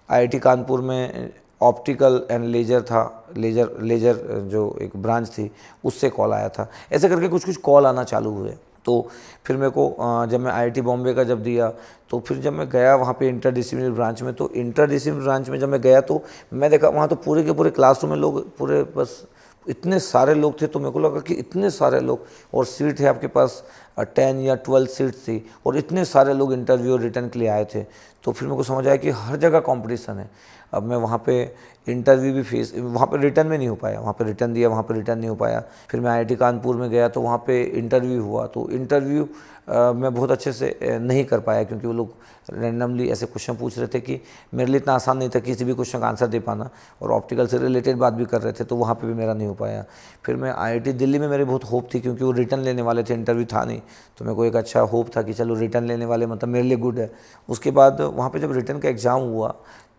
आईआईटी कानपुर में ऑप्टिकल एंड लेजर था, लेजर जो एक ब्रांच थी, उससे कॉल आया था। ऐसे करके कुछ कुछ कॉल आना चालू हुए। तो फिर मेरे को जब मैं आईआईटी बॉम्बे का जब दिया, तो फिर जब मैं गया वहाँ पे इंटरडिसिप्लिनरी ब्रांच में, तो इंटरडिसिप्लिनरी ब्रांच में जब मैं गया तो मैं देखा वहाँ तो पूरे के पूरे क्लासरूम में लोग, पूरे बस इतने सारे लोग थे। तो मेरे को लगा कि इतने सारे लोग, और सीट है आपके पास 10 या 12 सीट थी, और इतने सारे लोग इंटरव्यू और रिटर्न के लिए आए थे। तो फिर मेरे को समझ आया कि हर जगह कंपटीशन है। अब मैं वहाँ पे इंटरव्यू भी फेस, वहाँ पे रिटर्न में नहीं हो पाया, वहाँ पे रिटर्न दिया, वहाँ पे रिटर्न नहीं हो पाया। फिर मैं आईआईटी कानपुर में गया तो वहाँ पे इंटरव्यू हुआ, तो इंटरव्यू मैं बहुत अच्छे से नहीं कर पाया, क्योंकि वो लोग रैंडमली ऐसे क्वेश्चन पूछ रहे थे कि मेरे लिए इतना आसान नहीं था किसी भी क्वेश्चन का आंसर दे पाना, और ऑप्टिकल से रिलेटेड बात भी कर रहे थे, तो वहाँ पे भी मेरा नहीं हो पाया। फिर मैं आईआईटी दिल्ली में, मेरी बहुत होप थी, क्योंकि वो रिटर्न लेने वाले थे, इंटरव्यू था नहीं, तो मेरे को एक अच्छा होप था कि चलो रिटर्न लेने वाले, मतलब मेरे लिए गुड है। उसके बाद वहाँ पर जब रिटर्न का एग्ज़ाम हुआ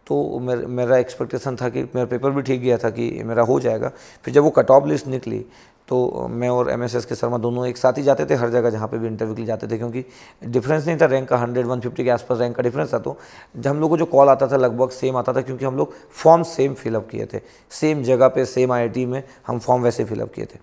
तो मेरा एक्सपेक्टेशन था कि मेरा पेपर भी ठीक गया था कि मेरा हो जाएगा। फिर जब वो कट ऑफ लिस्ट निकली तो मैं और एमएसएस के शर्मा दोनों एक साथ ही जाते थे हर जगह जहाँ पे भी इंटरव्यू के लिए जाते थे, क्योंकि डिफरेंस नहीं था रैंक का, 100-150 के आसपास रैंक का डिफरेंस था। तो जब हम लोग को जो कॉल आता था लगभग सेम आता था, क्योंकि हम लोग फॉर्म सेम फिलअप किए थे, सेम जगह पे सेम आईआईटी में हम फॉर्म वैसे फिलअप किए थे।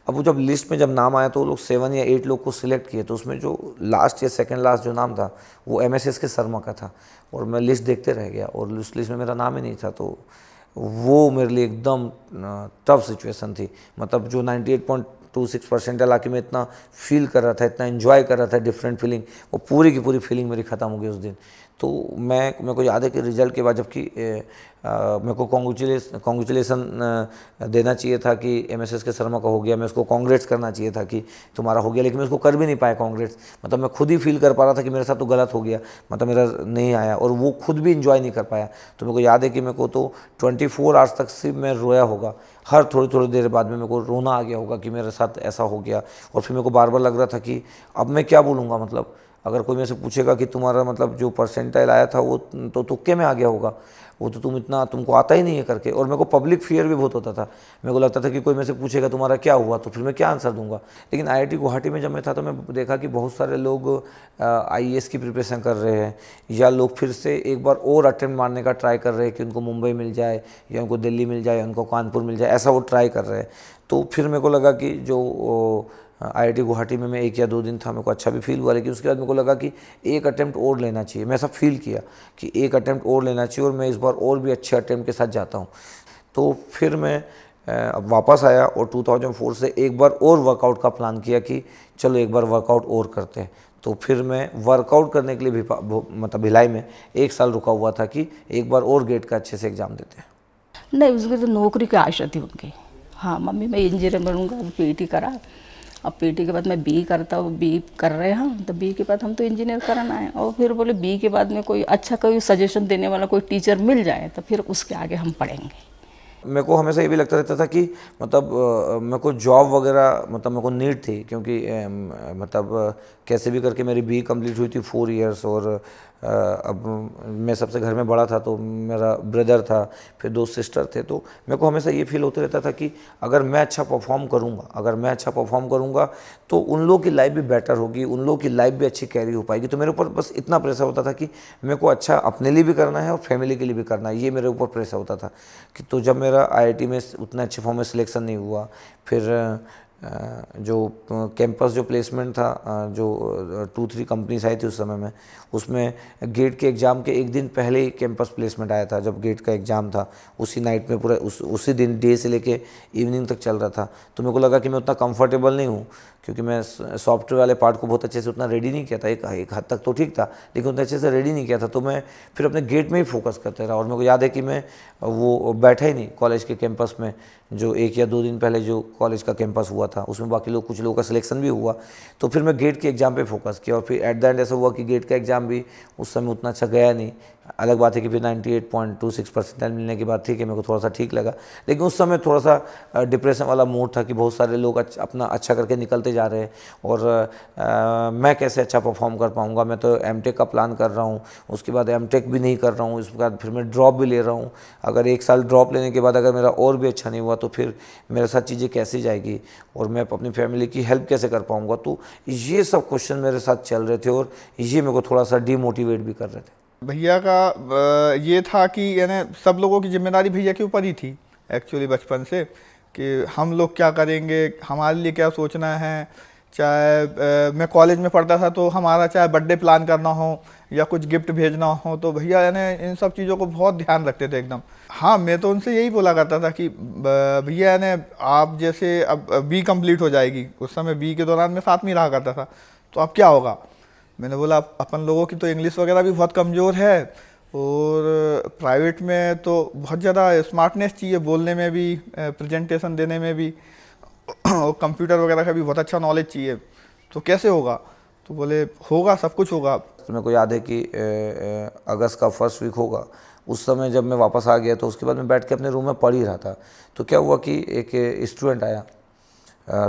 अब वो जब लिस्ट में जब नाम आया तो वो लोग 7 या 8 लोग को सिलेक्ट किए, तो उसमें जो लास्ट या सेकंड लास्ट जो नाम था वो एमएसएस के शर्मा का था, और मैं लिस्ट देखते रह गया और उस लिस्ट में मेरा नाम ही नहीं था। तो वो मेरे लिए एकदम टफ सिचुएशन थी। मतलब जो 98.26 परसेंटाइल आके मैं इतना फील कर रहा था, इतना एंजॉय कर रहा था, डिफरेंट फीलिंग, वो पूरी की पूरी फीलिंग मेरी ख़त्म हो गई उस दिन। तो मेरे को याद है कि रिजल्ट के बाद जबकि मेरे को कॉन्ग्रेचुलेसन देना चाहिए था कि एमएसएस के शर्मा का हो गया, मैं उसको कांग्रेट्स करना चाहिए था कि तुम्हारा हो गया, लेकिन मैं उसको कर भी नहीं पाया कांग्रेट्स। मतलब मैं खुद ही फील कर पा रहा था कि मेरे साथ तो गलत हो गया, मतलब मेरा नहीं आया, और वो खुद भी इंजॉय नहीं कर पाया। तो मेरे को याद है कि मेरे को तो 24 आवर्स तक सिर्फ मैं रोया होगा, हर थोड़ी देर बाद में मेरे को रोना आ गया होगा कि मेरे साथ ऐसा हो गया। और फिर मेरे को बार बार लग रहा था कि अब मैं क्या बोलूँगा, मतलब अगर कोई मेरे से पूछेगा कि तुम्हारा मतलब जो परसेंटाइल आया था वो तो तुक्के में आ गया होगा, वो तो तुमको आता ही नहीं है करके। और मेरे को पब्लिक फियर भी बहुत होता था, मेरे को लगता था कि कोई मेरे से पूछेगा तुम्हारा क्या हुआ तो फिर मैं क्या आंसर दूंगा। लेकिन IIT गुवाहाटी में जब मैं था तो मैं देखा कि बहुत सारे लोग IAS की प्रिपरेशन कर रहे हैं, या लोग फिर से एक बार और अटेम्प्ट मारने का ट्राई कर रहे हैं कि उनको मुंबई मिल जाए या उनको दिल्ली मिल जाए या उनको कानपुर मिल जाए, ऐसा वो ट्राई कर रहे हैं। तो फिर मेरे को लगा कि जो IIT गुवाहाटी में मैं 1 या 2 दिन था, मेरे को अच्छा भी फील हुआ, लेकिन उसके बाद मेरे को लगा कि एक अटेम्प्ट और लेना चाहिए। मैं ऐसा फील किया कि एक अटेम्प्ट और लेना चाहिए और मैं इस बार और भी अच्छे अटेम्प्ट के साथ जाता हूँ। तो फिर मैं अब वापस आया और 2004 से एक बार और वर्कआउट का प्लान किया कि चलो एक बार वर्कआउट और करते हैं। तो फिर मैं वर्कआउट करने के लिए भी मतलब भिलाई में 1 साल रुका हुआ था कि एक बार और गेट का अच्छे से एग्ज़ाम देते हैं। नहीं, उसकी तो नौकरी की आशा थी उनकी। हाँ, मम्मी मैं इंजीनियर बनूंगा, PhD करा। अब PhD के बाद मैं BE करता हूँ, BE कर रहे हैं, तो BE के बाद हम तो इंजीनियर करना है। और फिर बोले BE के बाद में कोई अच्छा कोई सजेशन देने वाला कोई टीचर मिल जाए तो फिर उसके आगे हम पढ़ेंगे। मेरे को हमेशा ये भी लगता रहता था कि मतलब मेरे को जॉब वगैरह मतलब मेरे को नीड थी, क्योंकि मतलब कैसे भी करके मेरी BE कंप्लीट हुई थी 4 इयर्स। और अब मैं सबसे घर में बड़ा था, तो मेरा ब्रदर था, फिर 2 सिस्टर थे। तो मेरे को हमेशा ये फील होते रहता था कि अगर मैं अच्छा परफॉर्म करूँगा तो उन लोगों की लाइफ भी बेटर होगी, उन लोगों की लाइफ भी अच्छी कैरी हो पाएगी। तो मेरे ऊपर बस इतना प्रेशर होता था कि मेरे को अच्छा अपने लिए भी करना है और फैमिली के लिए भी करना है, ये मेरे ऊपर प्रेशर होता था कि। तो जब मेरा IIT में उतना अच्छे फॉर्म में सिलेक्शन नहीं हुआ, फिर जो कैंपस जो प्लेसमेंट था, जो 2-3 कंपनीज आई थी उस समय में, उसमें गेट के एग्ज़ाम के 1 दिन पहले ही कैंपस प्लेसमेंट आया था। जब गेट का एग्ज़ाम था उसी नाइट में पूरा उसी दिन डे से लेके इवनिंग तक चल रहा था। तो मेरे को लगा कि मैं उतना कंफर्टेबल नहीं हूँ, क्योंकि मैं सॉफ्टवेयर वाले पार्ट को बहुत अच्छे से उतना रेडी नहीं किया था। एक हद तक तो ठीक था, लेकिन उतना अच्छे से रेडी नहीं किया था। तो मैं फिर अपने गेट में ही फोकस करते रहा। और मेरे को याद है कि मैं वो बैठा ही नहीं कॉलेज के कैंपस में, जो 1 या 2 दिन पहले जो कॉलेज का कैंपस हुआ था उसमें बाकी कुछ लोगों का सिलेक्शन भी हुआ। तो फिर मैं गेट के एग्ज़ाम पे फोकस किया। और फिर एट द एंड ऐसा हुआ कि गेट का एग्ज़ाम भी उस समय उतना अच्छा गया नहीं। अलग बात है कि फिर 98.26 परसेंटाइल मिलने के बाद ठीक है, मेरे को थोड़ा सा ठीक लगा। लेकिन उस समय थोड़ा सा डिप्रेशन वाला मूड था कि बहुत सारे लोग अपना अच्छा करके निकलते जा रहे हैं और मैं कैसे अच्छा परफॉर्म कर पाऊँगा। मैं तो MTech का प्लान कर रहा हूँ, उसके बाद MTech भी नहीं कर रहा हूँ, इसके बाद फिर मैं ड्रॉप भी ले रहा हूँ। अगर 1 साल ड्रॉप लेने के बाद अगर मेरा और भी अच्छा नहीं हुआ तो फिर मेरे साथ चीज़ें कैसी जाएगी और मैं अपनी फैमिली की हेल्प कैसे कर पाऊँगा। तो ये सब क्वेश्चन मेरे साथ चल रहे थे और ये मेरे को थोड़ा सा डिमोटिवेट भी कर रहे थे। भैया का ये था कि यानी सब लोगों की जिम्मेदारी भैया के ऊपर ही थी एक्चुअली बचपन से, कि हम लोग क्या करेंगे, हमारे लिए क्या सोचना है। चाहे मैं कॉलेज में पढ़ता था तो हमारा चाहे बर्थडे प्लान करना हो या कुछ गिफ्ट भेजना हो तो भैया यानी इन सब चीज़ों को बहुत ध्यान रखते थे एकदम। हाँ, मैं तो उनसे यही बोला करता था कि भैया यानी आप जैसे अब BE कंप्लीट हो जाएगी, उस समय BE के दौरान मैं साथ में रहा करता था, तो अब क्या होगा। मैंने बोला अपन लोगों की तो इंग्लिश वगैरह भी बहुत कमज़ोर है और प्राइवेट में तो बहुत ज़्यादा स्मार्टनेस चाहिए, बोलने में भी, प्रेजेंटेशन देने में भी, और कंप्यूटर वगैरह का भी बहुत अच्छा नॉलेज चाहिए, तो कैसे होगा। तो बोले होगा, सब कुछ होगा। तो मेरे को याद है कि अगस्त का फर्स्ट वीक होगा, उस समय जब मैं वापस आ गया तो उसके बाद मैं बैठ के अपने रूम में पढ़ ही रहा था। तो क्या हुआ कि एक स्टूडेंट आया,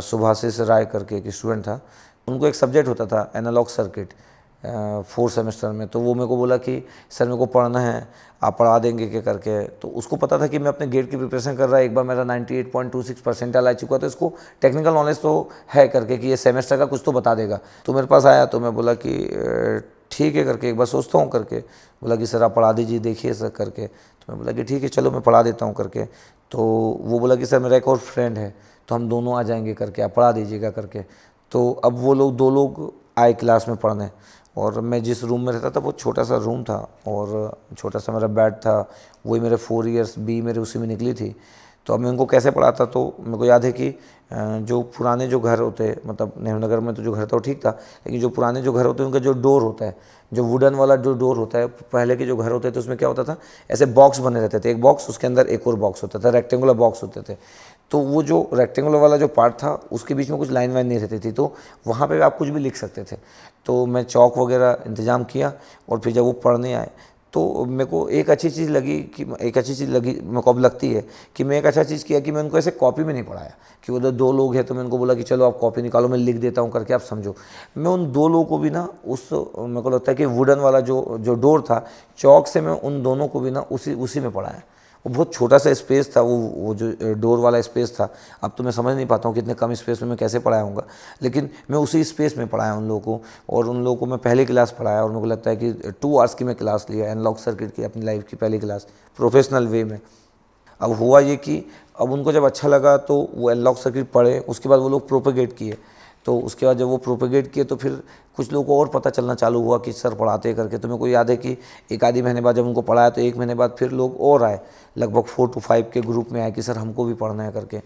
सुभाषिस राय करके एक स्टूडेंट था। उनको एक सब्जेक्ट होता था एनालॉग सर्किट 4th सेमेस्टर में। तो वो मेरे को बोला कि सर मेरे को पढ़ना है, आप पढ़ा देंगे क्या करके। तो उसको पता था कि मैं अपने गेट की प्रिपरेशन कर रहा है, एक बार मेरा 98.26 परसेंटाइल आ चुका, तो इसको टेक्निकल नॉलेज तो है करके कि ये सेमेस्टर का कुछ तो बता देगा। तो मेरे पास आया तो मैं बोला कि ठीक है करके, एक बार सोचता हूँ करके। बोला कि सर आप पढ़ा दीजिए, देखिए सर करके। तो मैं बोला कि ठीक है चलो मैं पढ़ा देता हूँ करके। तो वो बोला कि सर मेरा एक और फ्रेंड है तो हम दोनों आ जाएंगे करके, आप पढ़ा दीजिएगा करके। तो अब वो लोग 2 लोग आए क्लास में पढ़ने, और मैं जिस रूम में रहता था वो छोटा सा रूम था और छोटा सा मेरा बेड था, वही मेरे 4 इयर्स BE मेरे उसी में निकली थी। तो अब मैं उनको कैसे पढ़ाता, तो मेरे को याद है कि जो पुराने जो घर होते, मतलब नेहरू नगर में तो जो घर था वो ठीक था, लेकिन जो पुराने जो घर होते हैं उनका जो डोर होता है, जो वुडन वाला जो डोर होता है, पहले के जो घर होते थे उसमें क्या होता था, ऐसे बॉक्स बने रहते थे, एक बॉक्स उसके अंदर एक और बॉक्स होता था, रेक्टेंगुलर बॉक्स होते थे। तो वो जो रेक्टेंगुलर वाला जो पार्ट था उसके बीच में कुछ लाइन वाइन नहीं रहती थी, तो वहाँ पे आप कुछ भी लिख सकते थे। तो मैं चौक वगैरह इंतज़ाम किया और फिर जब वो पढ़ने आए तो मेरे को एक अच्छी चीज़ लगी कि मेरे को अब लगती है कि मैं एक अच्छा चीज़ किया कि मैं उनको ऐसे कॉपी में नहीं पढ़ाया कि उधर 2 लोग हैं तो मैं उनको बोला कि चलो आप कॉपी निकालो, मैं लिख देता हूँ करके आप समझो। मैं उन 2 लोगों को भी ना मेरे को लगता है कि वुडन वाला जो डोर था, चौक से मैं उन दोनों को भी ना उसी में पढ़ाया। वो बहुत छोटा सा स्पेस था, वो जो डोर वाला स्पेस था। अब तो मैं समझ नहीं पाता हूँ कि इतने कम स्पेस में मैं कैसे पढ़ाया हूँगा, लेकिन मैं उसी स्पेस में पढ़ाया उन लोगों को। और उन लोगों को मैं पहली क्लास पढ़ाया और मेरे को लगता है कि 2 आवर्स की मैं क्लास लिया, अनलॉक सर्किट की अपनी लाइफ की पहली क्लास प्रोफेशनल वे में। अब हुआ ये कि अब उनको जब अच्छा लगा तो वो अनलॉक सर्किट पढ़े, उसके बाद वो लोग प्रोपेगेट किए। तो उसके बाद जब वो प्रोपेगेट किए तो फिर कुछ लोगों को और पता चलना चालू हुआ कि सर पढ़ाते करके। तो मेरे को याद है कि एक आधी महीने बाद जब उनको पढ़ाया तो 1 महीने बाद फिर लोग और आए, लगभग 4 to 5 के ग्रुप में आए कि सर हमको भी पढ़ना है करके।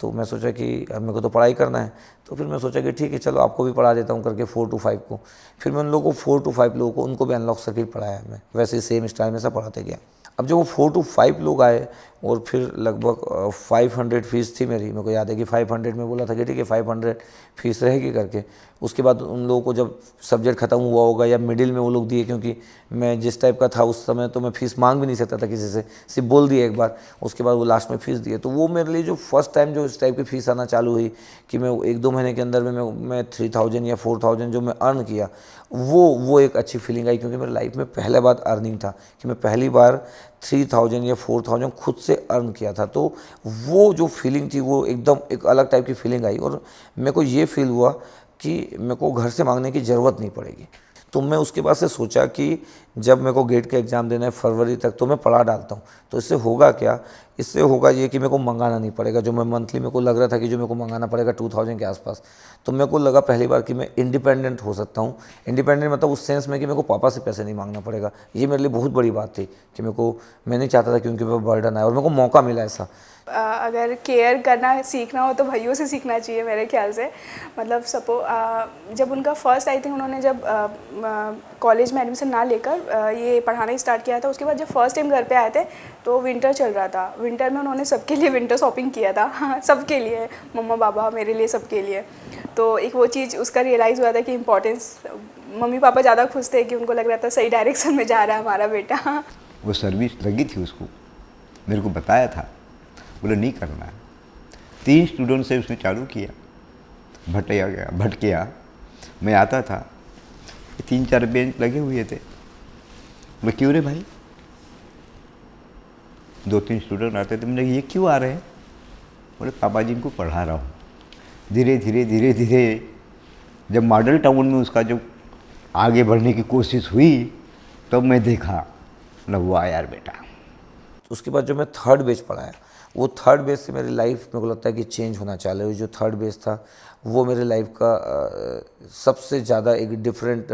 तो मैं सोचा कि अब मेरे को तो पढ़ाई करना है, तो फिर मैं सोचा कि ठीक है चलो आपको भी पढ़ा देता हूँ करके 4 to 5 को। फिर मैं उन लोगों को 4 to 5 लोगों को उनको भी अनलॉक सर्किट पढ़ाया मैं, वैसे सेम स्टाइल में सब पढ़ाते गया। अब जब वो 4 to 5 लोग आए और फिर लगभग 500 फीस थी मेरी। मेरे को याद है कि 500 में बोला था कि ठीक है 500 फीस रहेगी करके। उसके बाद उन लोगों को जब सब्जेक्ट ख़त्म हुआ होगा या मिडिल में वो लोग दिए, क्योंकि मैं जिस टाइप का था उस समय तो मैं फ़ीस मांग भी नहीं सकता था किसी से, सिर्फ बोल दिया एक बार। उसके बाद वो लास्ट में फ़ीस दिए। तो वो मेरे लिए जो फर्स्ट टाइम जो इस टाइप की फ़ीस आना चालू हुई कि मैं 1-2 महीने के अंदर में मैं 3000 या 4000 जो मैं अर्न किया, वो एक अच्छी फीलिंग आई। क्योंकि मेरी लाइफ में पहले बार अर्निंग था कि मैं पहली बार 3000 या 4000 खुद से अर्न किया था। तो वो जो फीलिंग थी वो एकदम एक अलग टाइप की फीलिंग आई। और मेरे को ये फील हुआ कि मेरे को घर से मांगने की ज़रूरत नहीं पड़ेगी। तो मैं उसके बाद से सोचा कि जब मेरे को गेट का एग्ज़ाम देना है फरवरी तक, तो मैं पढ़ा डालता हूँ। तो इससे होगा क्या, इससे होगा ये कि मेरे को मंगाना नहीं पड़ेगा। जो मैं मंथली मेरे को लग रहा था कि जो मेरे को मंगाना पड़ेगा 2000 के आसपास, तो मेरे को लगा पहली बार कि मैं इंडिपेंडेंट हो सकता हूँ। इंडिपेंडेंट मतलब उस सेंस में कि मेरे को पापा से पैसे नहीं मांगना पड़ेगा। ये मेरे लिए बहुत बड़ी बात थी कि मैं नहीं चाहता था कि उनके ऊपर बर्डन आए, और मेरे को मौका मिला ऐसा। अगर केयर करना सीखना हो तो भाइयों से सीखना चाहिए मेरे ख्याल से। मतलब जब उनका फर्स्ट आई थिंक उन्होंने जब कॉलेज में एडमिशन ना लेकर ये पढ़ाना ही स्टार्ट किया था, उसके बाद जब फर्स्ट टाइम घर पे आए थे तो विंटर चल रहा था। विंटर में उन्होंने सबके लिए विंटर शॉपिंग किया था सबके लिए, मम्मा पापा मेरे लिए, सबके लिए। तो एक वो चीज़ उसका रियलाइज़ हुआ था कि इम्पोर्टेंस, मम्मी पापा ज़्यादा खुश थे कि उनको लग रहा था सही डायरेक्शन में जा रहा है हमारा बेटा। वो सर्विस लगी थी उसको, मेरे को बताया था, बोले नहीं करना है। 3 स्टूडेंट से उसने चालू किया, भटकिया। मैं आता था, 3-4 बेंच लगे हुए थे। बोले क्यों रे भाई? 2-3 स्टूडेंट आते थे। मैंने ये क्यों आ रहे हैं? बोले पापा जी इनको पढ़ा रहा हूँ। धीरे धीरे जब मॉडल टाउन में उसका जो आगे बढ़ने की कोशिश हुई तब मैं देखा न हुआ यार बेटा। उसके बाद जो मैं 3rd बेच पढ़ाया, वो 3rd बेच से मेरी लाइफ मेरे को लगता है कि चेंज होना चालू हुई। जो 3rd बेच था वो मेरे लाइफ का सबसे ज़्यादा एक डिफरेंट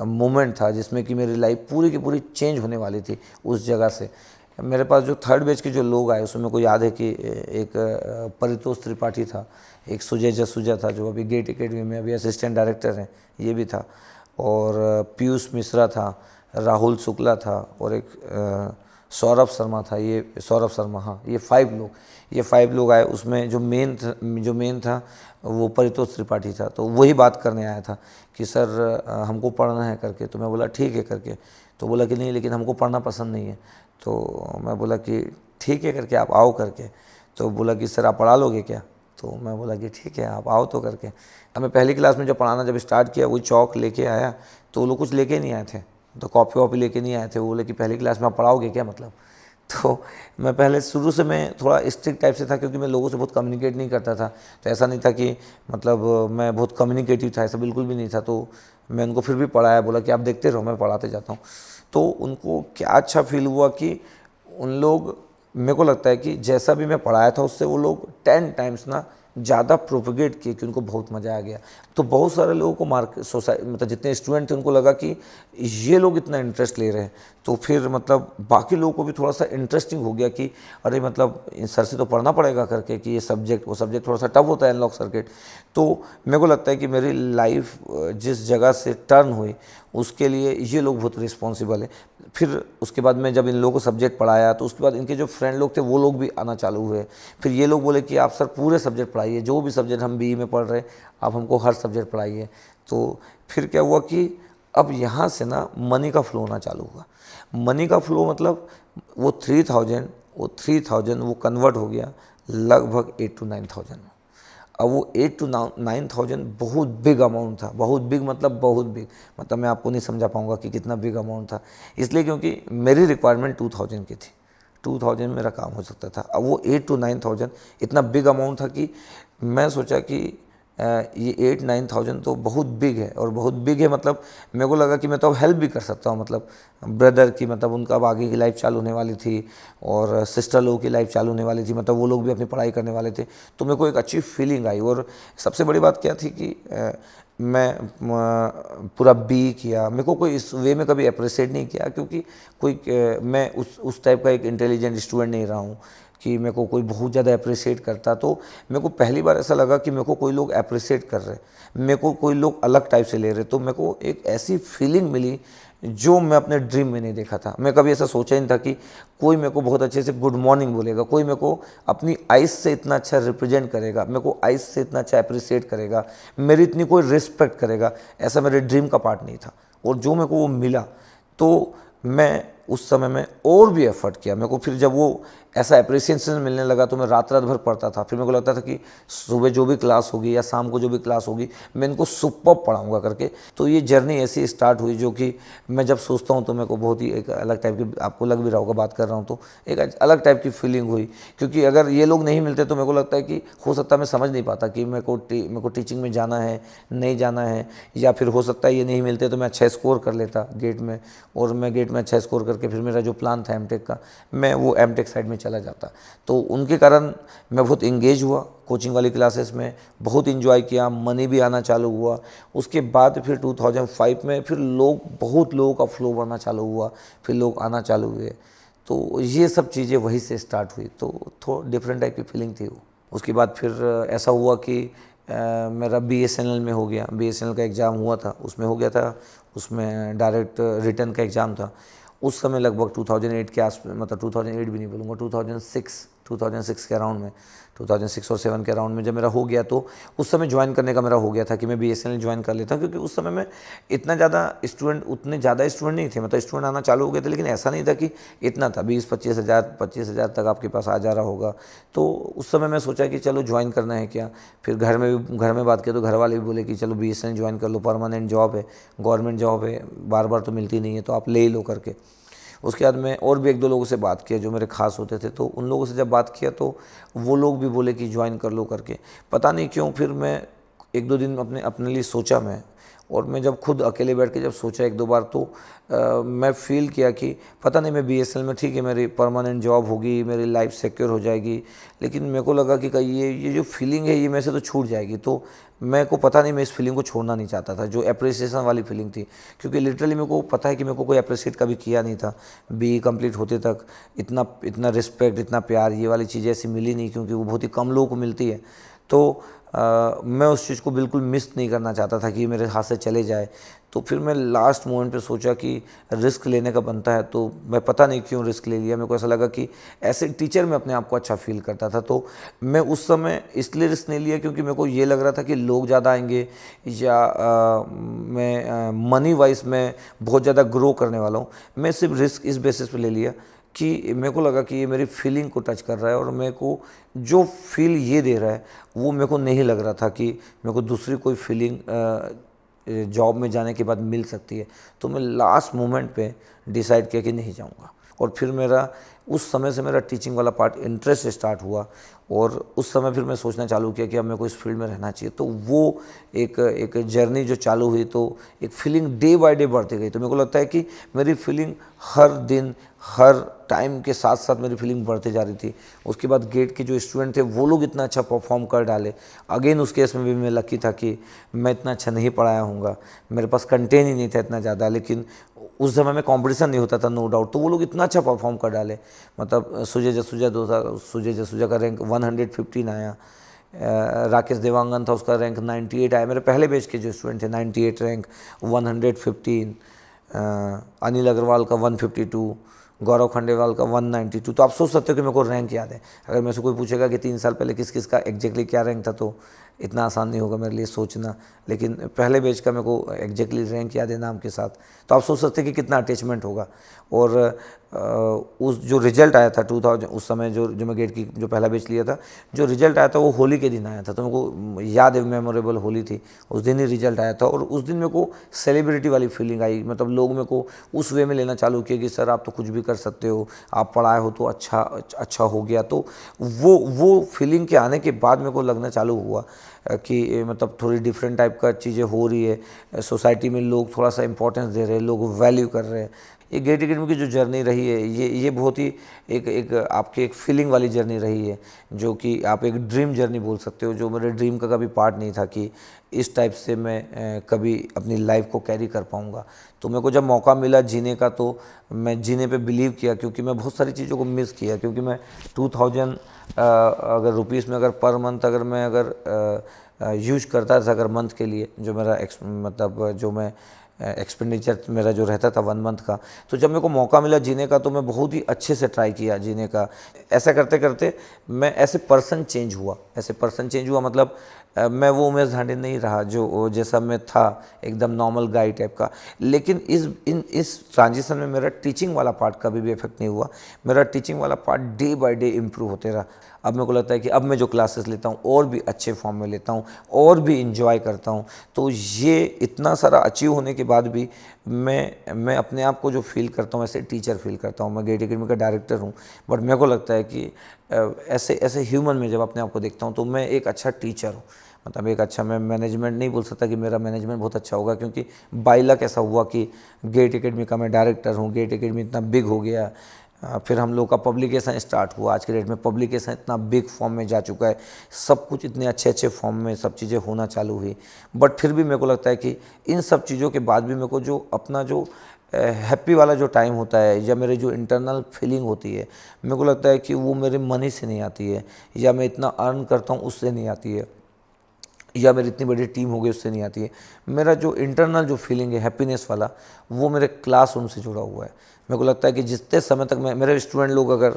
मोमेंट था, जिसमें कि मेरी लाइफ पूरी की पूरी चेंज होने वाली थी उस जगह से। मेरे पास जो 3rd बेच के जो लोग आए उसमें मेरे को याद है कि एक परितोष त्रिपाठी था, एक सुजय जसूजा था जो अभी गेट एकेडमी में अभी असिस्टेंट डायरेक्टर हैं, ये भी था, और पीयूष मिश्रा था, राहुल शुक्ला था, और एक सौरभ शर्मा था। ये सौरभ शर्मा, हाँ, ये 5 लोग आए। उसमें जो मेन था वो परितोष त्रिपाठी था। तो वही बात करने आया था कि सर हमको पढ़ना है करके। तो मैं बोला ठीक है करके। तो बोला कि नहीं लेकिन हमको पढ़ना पसंद नहीं है। तो मैं बोला कि ठीक है करके, आप आओ करके। तो बोला कि सर आप पढ़ा लोगे क्या? तो मैं बोला कि ठीक है आप आओ तो करके। हमें पहली क्लास में जब पढ़ाना जब स्टार्ट किया, वही चौक लेके आया, तो वो लोग कुछ लेके नहीं आए थे, तो कॉपी वॉपी लेके नहीं आए थे। वो बोले कि पहली क्लास में आप पढ़ाओगे क्या मतलब? तो मैं पहले शुरू से मैं थोड़ा स्ट्रिक्ट टाइप से था, क्योंकि मैं लोगों से बहुत कम्युनिकेट नहीं करता था। तो ऐसा नहीं था कि मतलब मैं बहुत कम्युनिकेटिव था, ऐसा बिल्कुल भी नहीं था। तो मैं उनको फिर भी पढ़ाया, बोला कि आप देखते रहो मैं पढ़ाते जाता हूँ। तो उनको क्या अच्छा फील हुआ कि उन लोग, मेरे को लगता है कि जैसा भी मैं पढ़ाया था उससे वो लोग 10 टाइम्स ना ज़्यादा प्रोपेगेट किए, कि उनको बहुत मज़ा आ गया। तो बहुत सारे लोगों को मतलब जितने स्टूडेंट थे उनको लगा कि ये लोग इतना इंटरेस्ट ले रहे हैं। तो फिर मतलब बाकी लोगों को भी थोड़ा सा इंटरेस्टिंग हो गया कि अरे मतलब इन सर से तो पढ़ना पड़ेगा करके, कि ये सब्जेक्ट वो सब्जेक्ट थोड़ा सा टफ होता है अनलॉक सर्किट। तो मेरे को लगता है कि मेरी लाइफ जिस जगह से टर्न हुई उसके लिए ये लोग बहुत रिस्पॉन्सिबल है। फिर उसके बाद मैं जब इन लोगों को सब्जेक्ट पढ़ाया तो उसके बाद इनके जो फ्रेंड लोग थे वो लोग भी आना चालू हुए। फिर ये लोग बोले कि आप सर पूरे सब्जेक्ट पढ़ाइए, जो भी सब्जेक्ट हम BE में पढ़ रहे हैं आप हमको हर सब्जेक्ट पढ़ाइए। तो फिर क्या हुआ कि अब यहाँ से ना मनी का फ्लो होना चालू हुआ। मनी का फ्लो मतलब वो 3000 वो कन्वर्ट हो गया लगभग 8 to 9,000 में। अब वो 8 to 9,000 बहुत बिग अमाउंट था, बहुत बिग मतलब बहुत बिग, मतलब मैं आपको नहीं समझा पाऊँगा कि कितना बिग अमाउंट था, इसलिए क्योंकि मेरी रिक्वायरमेंट 2000 की थी, 2000 मेरा काम हो सकता था। अब वो 8 to 9,000 इतना बिग अमाउंट था कि मैं सोचा कि ये 8-9,000 तो बहुत बिग है, और बहुत बिग है मतलब मेरे को लगा कि मैं तो अब हेल्प भी कर सकता हूँ, मतलब ब्रदर की, मतलब उनका अब आगे की लाइफ चालू होने वाली थी और सिस्टर लोगों की लाइफ चालू होने वाली थी, मतलब वो लोग भी अपनी पढ़ाई करने वाले थे। तो मेरे को एक अच्छी फीलिंग आई, और सबसे बड़ी बात क्या थी कि मैं पूरा बी किया, मेरे को कोई इस वे में कभी अप्रिशिएट नहीं किया, क्योंकि मैं उस टाइप का एक इंटेलिजेंट स्टूडेंट नहीं रहा हूँ कि मेरे को कोई बहुत ज़्यादा अप्रिशिएट करता। तो मेरे को पहली बार ऐसा लगा कि मेरे को कोई लोग अप्रिशिएट कर रहे, मेरे को कोई लोग अलग टाइप से ले रहे, तो मेरे को एक ऐसी फीलिंग मिली जो मैं अपने ड्रीम में नहीं देखा था। मैं कभी ऐसा सोचा ही नहीं था कि कोई मेरे को बहुत अच्छे से गुड मॉर्निंग बोलेगा, कोई मेरे को अपनी आइज़ से इतना अच्छा रिप्रेजेंट करेगा, मेरे को आइज़ से इतना अच्छा अप्रिशिएट करेगा, मेरी इतनी कोई रिस्पेक्ट करेगा, ऐसा मेरे ड्रीम का पार्ट नहीं था। और जो मेरे को वो मिला, तो मैं उस समय में और भी एफर्ट किया। मेरे को फिर जब वो ऐसा अप्रिसिएशन मिलने लगा तो मैं रात भर पढ़ता था। फिर मेरे को लगता था कि सुबह जो भी क्लास होगी या शाम को जो भी क्लास होगी मैं इनको सुपर पढ़ाऊंगा करके। तो ये जर्नी ऐसी स्टार्ट हुई जो कि मैं जब सोचता हूँ तो मेरे को बहुत ही एक अलग टाइप की, आपको लग भी रहा होगा बात कर रहा हूँ तो एक अलग टाइप की फीलिंग हुई, क्योंकि अगर ये लोग नहीं मिलते तो मेरे को लगता है कि हो सकता है मैं समझ नहीं पाता कि मेरे को टीचिंग में जाना है नहीं जाना है, या फिर हो सकता है ये नहीं मिलते तो मैं अच्छा स्कोर कर लेता गेट में, और मैं गेट में अच्छा स्कोर करके फिर मेरा जो प्लान था एमटेक का, मैं वो एमटेक साइड में चला जाता। तो उनके कारण मैं बहुत इंगेज हुआ कोचिंग वाली क्लासेस में, बहुत इंजॉय किया, मनी भी आना चालू हुआ। उसके बाद फिर 2005 में फिर बहुत लोगों का फ्लो बढ़ना चालू हुआ, फिर लोग आना चालू हुए। तो ये सब चीज़ें वहीं से स्टार्ट हुई, तो थोड़ा डिफरेंट टाइप की फीलिंग थी वो। उसके बाद फिर ऐसा हुआ कि मेरा BSNL में हो गया, BSNL का एग्ज़ाम हुआ था, उसमें हो गया था, उसमें डायरेक्ट रिटर्न का एग्ज़ाम था। उस समय लगभग 2008 के आस, मतलब 2008 भी नहीं बोलूँगा, 2006 के अराउंड में, 2006 और 7 के अराउंड में जब मेरा हो गया, तो उस समय ज्वाइन करने का मेरा हो गया था कि मैं BSNL ज्वाइन कर लेता, क्योंकि उस समय में उतने ज़्यादा स्टूडेंट नहीं थे, मतलब स्टूडेंट आना चालू हो गए थे, लेकिन ऐसा नहीं था कि इतना था, 20-25 हज़ार तक आपके पास आ जा रहा होगा। तो उस समय मैं सोचा कि चलो ज्वाइन करना है क्या। फिर घर में बात किया तो घर वाले भी बोले कि चलो BSNL ज्वाइन कर लो, परमानेंट जॉब है, गवर्नमेंट जॉब है, बार बार तो मिलती नहीं है, तो आप ले ही लो करके। उसके बाद मैं और भी 1-2 लोगों से बात किया जो मेरे खास होते थे, तो उन लोगों से जब बात किया तो वो लोग भी बोले कि ज्वाइन कर लो करके। पता नहीं क्यों फिर मैं 1-2 दिन अपने लिए सोचा मैं, और मैं जब खुद अकेले बैठ के जब सोचा 1-2 बार, तो मैं फील किया कि पता नहीं मैं BSNL में ठीक है मेरी परमानेंट जॉब होगी, मेरी लाइफ सिक्योर हो जाएगी, लेकिन मेरे को लगा कि ये जो फीलिंग है ये मेरे से तो छूट जाएगी। तो मेरे को पता नहीं, मैं इस फीलिंग को छोड़ना नहीं चाहता था, जो अप्रिसिएशन वाली फीलिंग थी, क्योंकि लिटरली मेरे को पता है कि मेरे को कोई अप्रिशिएट कभी किया नहीं था। BE कंप्लीट होते तक इतना रिस्पेक्ट, इतना प्यार, ये वाली चीज़ें ऐसी मिली नहीं, क्योंकि वो बहुत ही कम लोगों को मिलती है। तो मैं उस चीज़ को बिल्कुल मिस नहीं करना चाहता था कि मेरे हाथ से चले जाए। तो फिर मैं लास्ट मोमेंट पे सोचा कि रिस्क लेने का बनता है, तो मैं पता नहीं क्यों रिस्क ले लिया। मेरे को ऐसा लगा कि ऐसे टीचर में अपने आप को अच्छा फील करता था, तो मैं उस समय इसलिए रिस्क नहीं लिया क्योंकि मेरे को ये लग रहा था कि लोग ज़्यादा आएंगे, या मैं मनी वाइज मैं बहुत ज़्यादा ग्रो करने वाला हूँ। मैं सिर्फ रिस्क इस बेसिस पे ले लिया कि मेरे को लगा कि ये मेरी फीलिंग को टच कर रहा है, और मेरे को जो फील ये दे रहा है वो मेरे को नहीं लग रहा था कि मेरे को दूसरी कोई फीलिंग जॉब में जाने के बाद मिल सकती है। तो मैं लास्ट मोमेंट पे डिसाइड किया कि नहीं जाऊंगा, और फिर मेरा उस समय से मेरा टीचिंग वाला पार्ट इंटरेस्ट स्टार्ट हुआ, और उस समय फिर मैं सोचना चालू किया कि अब मेरे को इस फील्ड में रहना चाहिए। तो वो एक जर्नी जो चालू हुई, तो एक फीलिंग डे बाय डे बढ़ती गई। तो मेरे को लगता है कि मेरी फीलिंग हर दिन हर टाइम के साथ साथ मेरी फीलिंग बढ़ती जा रही थी। उसके बाद गेट के जो स्टूडेंट थे वो लोग इतना अच्छा परफॉर्म कर डाले। अगेन उस केस में भी मैं लकी था कि मैं इतना अच्छा नहीं पढ़ाया हूँगा, मेरे पास कंटेंट ही नहीं था इतना ज़्यादा, लेकिन उस समय में कंपटीशन नहीं होता था, नो डाउट। तो वो लोग इतना अच्छा परफॉर्म कर डाले, मतलब सुजय जसूजा का रैंक 115 आया, राकेश देवांगन था उसका रैंक 98 आया, मेरे पहले बैच के जो स्टूडेंट थे 98 रैंक, 115, अनिल अग्रवाल का 152, गौरव खंडेलवाल का 192। तो आप सोच सकते हो कि मेरे को रैंक याद है। अगर मेरे से कोई पूछेगा कि 3 साल पहले किस किस का एग्जैक्टली क्या रैंक था, तो इतना आसान नहीं होगा मेरे लिए सोचना, लेकिन पहले बैच का मेरे को एग्जैक्टली रैंक याद है नाम के साथ। तो आप सोच सकते हैं कि कितना अटैचमेंट होगा। और उस जो रिजल्ट आया था 2000 उस समय जो मैं गेट की जो पहला बैच लिया था, जो रिजल्ट आया था वो होली के दिन आया था। तो मेरे को याद है, मेमोरेबल होली थी, उस दिन ही रिजल्ट आया था। और उस दिन मेरे को सेलिब्रिटी वाली फीलिंग आई, मतलब लोग मेरे को उस वे में लेना चालू किया कि सर आप तो कुछ भी कर सकते हो, आप पढ़ाए हो तो अच्छा हो गया। तो वो फीलिंग के आने के बाद मेरे को लगना चालू हुआ कि मतलब थोड़ी डिफरेंट टाइप का चीज़ें हो रही है सोसाइटी में, लोग थोड़ा सा इंपॉर्टेंस दे रहे हैं, लोग वैल्यू कर रहे हैं। ये गेट एकेडमी की जो जर्नी रही है, ये बहुत ही एक आपकी एक फीलिंग वाली जर्नी रही है, जो कि आप एक ड्रीम जर्नी बोल सकते हो, जो मेरे ड्रीम का कभी पार्ट नहीं था कि इस टाइप से मैं कभी अपनी लाइफ को कैरी कर पाऊँगा। तो मेरे को जब मौका मिला जीने का, तो मैं जीने पे बिलीव किया, क्योंकि मैं बहुत सारी चीज़ों को मिस किया। क्योंकि मैं 2000 अगर रुपीज़ में अगर पर मंथ अगर मैं यूज करता था अगर मंथ के लिए, जो मेरा मतलब जो मैं एक्सपेंडिचर मेरा जो रहता था 1 मंथ का, तो जब मेरे को मौका मिला जीने का, तो मैं बहुत ही अच्छे से ट्राई किया जीने का। ऐसा करते करते मैं ऐसे पर्सन चेंज हुआ, मतलब मैं वो उमेश धांडे नहीं रहा जो जैसा मैं था, एकदम नॉर्मल गाई टाइप का। लेकिन इस ट्रांजिशन में मेरा टीचिंग वाला पार्ट कभी भी इफेक्ट नहीं हुआ। मेरा टीचिंग वाला part day by day improve होते रहा। अब मेरे को लगता है कि अब मैं जो क्लासेस लेता हूँ और भी अच्छे फॉर्म में लेता हूँ और भी इंजॉय करता हूँ। तो ये इतना सारा अचीव होने के बाद भी मैं अपने आप को जो फील करता हूँ ऐसे टीचर फील करता हूँ। मैं गेट एकेडमी का डायरेक्टर हूँ, बट मेरे को लगता है कि ऐसे ह्यूमन में जब अपने आप को देखता हूँ तो मैं एक अच्छा टीचर हूँ। मतलब एक अच्छा, मैं मैनेजमेंट नहीं बोल सकता कि मेरा मैनेजमेंट बहुत अच्छा होगा, क्योंकि बाई लक ऐसा हुआ कि गेट एकेडमी का मैं डायरेक्टर हूँ। गेट एकेडमी इतना बिग हो गया, फिर हम लोग का पब्लिकेशन स्टार्ट हुआ। आज के डेट में पब्लिकेशन इतना बिग फॉर्म में जा चुका है, सब कुछ इतने अच्छे फॉर्म में सब चीज़ें होना चालू हुई। बट फिर भी मेरे को लगता है कि इन सब चीज़ों के बाद भी मेरे को जो अपना जो हैप्पी वाला जो टाइम होता है, या मेरे जो इंटरनल फीलिंग होती है, मेरे को लगता है कि वो मेरे मनी से नहीं आती है, या मैं इतना अर्न करता हूँ उससे नहीं आती है, या मेरी इतनी बड़ी टीम हो गई उससे नहीं आती है। मेरा जो इंटरनल जो फीलिंग है हैप्पीनेस वाला, वो मेरे क्लासरूम से जुड़ा हुआ है। मेरे को लगता है कि जितने समय तक मेरे स्टूडेंट लोग अगर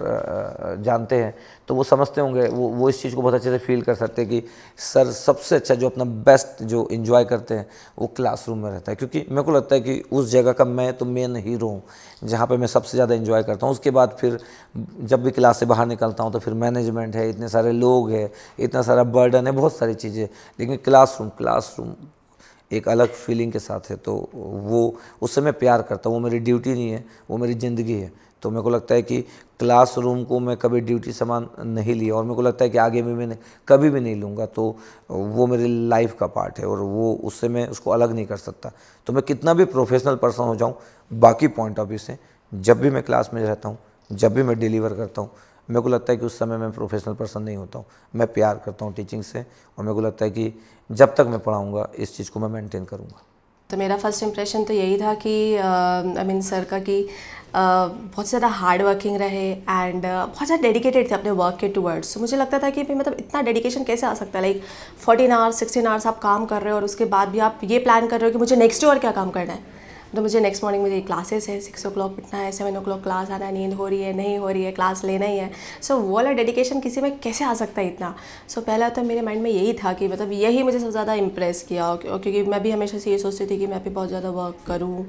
जानते हैं तो वो समझते होंगे, वो इस चीज़ को बहुत अच्छे से फील कर सकते हैं कि सर सबसे अच्छा जो अपना बेस्ट जो इन्जॉय करते हैं वो क्लासरूम में रहता है। क्योंकि मेरे को लगता है कि उस जगह का मैं तो मेन हीरो हूँ, जहाँ पे मैं सबसे ज़्यादा इन्जॉय करता हूँ। उसके बाद फिर जब भी क्लास से बाहर निकलता हूँ तो फिर मैनेजमेंट है, इतने सारे लोग हैं, इतना सारा बर्डन है, बहुत सारी चीज़ें, लेकिन क्लासरूम एक अलग फीलिंग के साथ है। तो वो उससे मैं प्यार करता हूँ, वो मेरी ड्यूटी नहीं है, वो मेरी ज़िंदगी है। तो मेरे को लगता है कि क्लासरूम को मैं कभी ड्यूटी समान नहीं लिया, और मेरे को लगता है कि आगे भी मैंने कभी भी नहीं लूँगा। तो वो मेरी लाइफ का पार्ट है, और वो उससे मैं उसको अलग नहीं कर सकता। तो मैं कितना भी प्रोफेशनल पर्सन हो जाऊँ, बाकी पॉइंट ऑफ व्यू से जब भी मैं क्लास में रहता हूँ, जब भी मैं डिलीवर करता हूँ, मेरे को लगता है कि उस समय मैं प्रोफेशनल पर्सन नहीं होता हूँ। मैं प्यार करता हूँ टीचिंग से, और मेरे को लगता है कि जब तक मैं पढ़ाऊँगा इस चीज़ को मैं मेंटेन करूँगा। तो मेरा फर्स्ट इम्प्रेशन तो यही था कि आई मीन सर का कि बहुत ज़्यादा हार्ड वर्किंग रहे एंड बहुत ज़्यादा डेडिकेटेड थे अपने वर्क के टूवर्ड्स। तो मुझे लगता था कि भाई मतलब इतना डेडिकेशन कैसे आ सकता है, लाइक 14 आवर्स 16 आवर्स आप काम कर रहे हो और उसके बाद भी आप ये प्लान कर रहे हो कि मुझे नेक्स्ट डे और क्या काम करना है। तो मुझे नेक्स्ट मॉर्निंग मुझे क्लासेस है, 6 o'clock उठना है, 7 o'clock क्लास आना है, नींद हो रही है नहीं हो रही है, क्लास लेना ही है। सो वो वाला डेडिकेशन किसी में कैसे आ सकता है इतना। सो पहला तो मेरे माइंड में यही था कि मतलब यही मुझे सबसे ज़्यादा इम्प्रेस किया, क्योंकि मैं भी हमेशा से ये सोचती थी कि मैं भी बहुत ज़्यादा वर्क करूँ,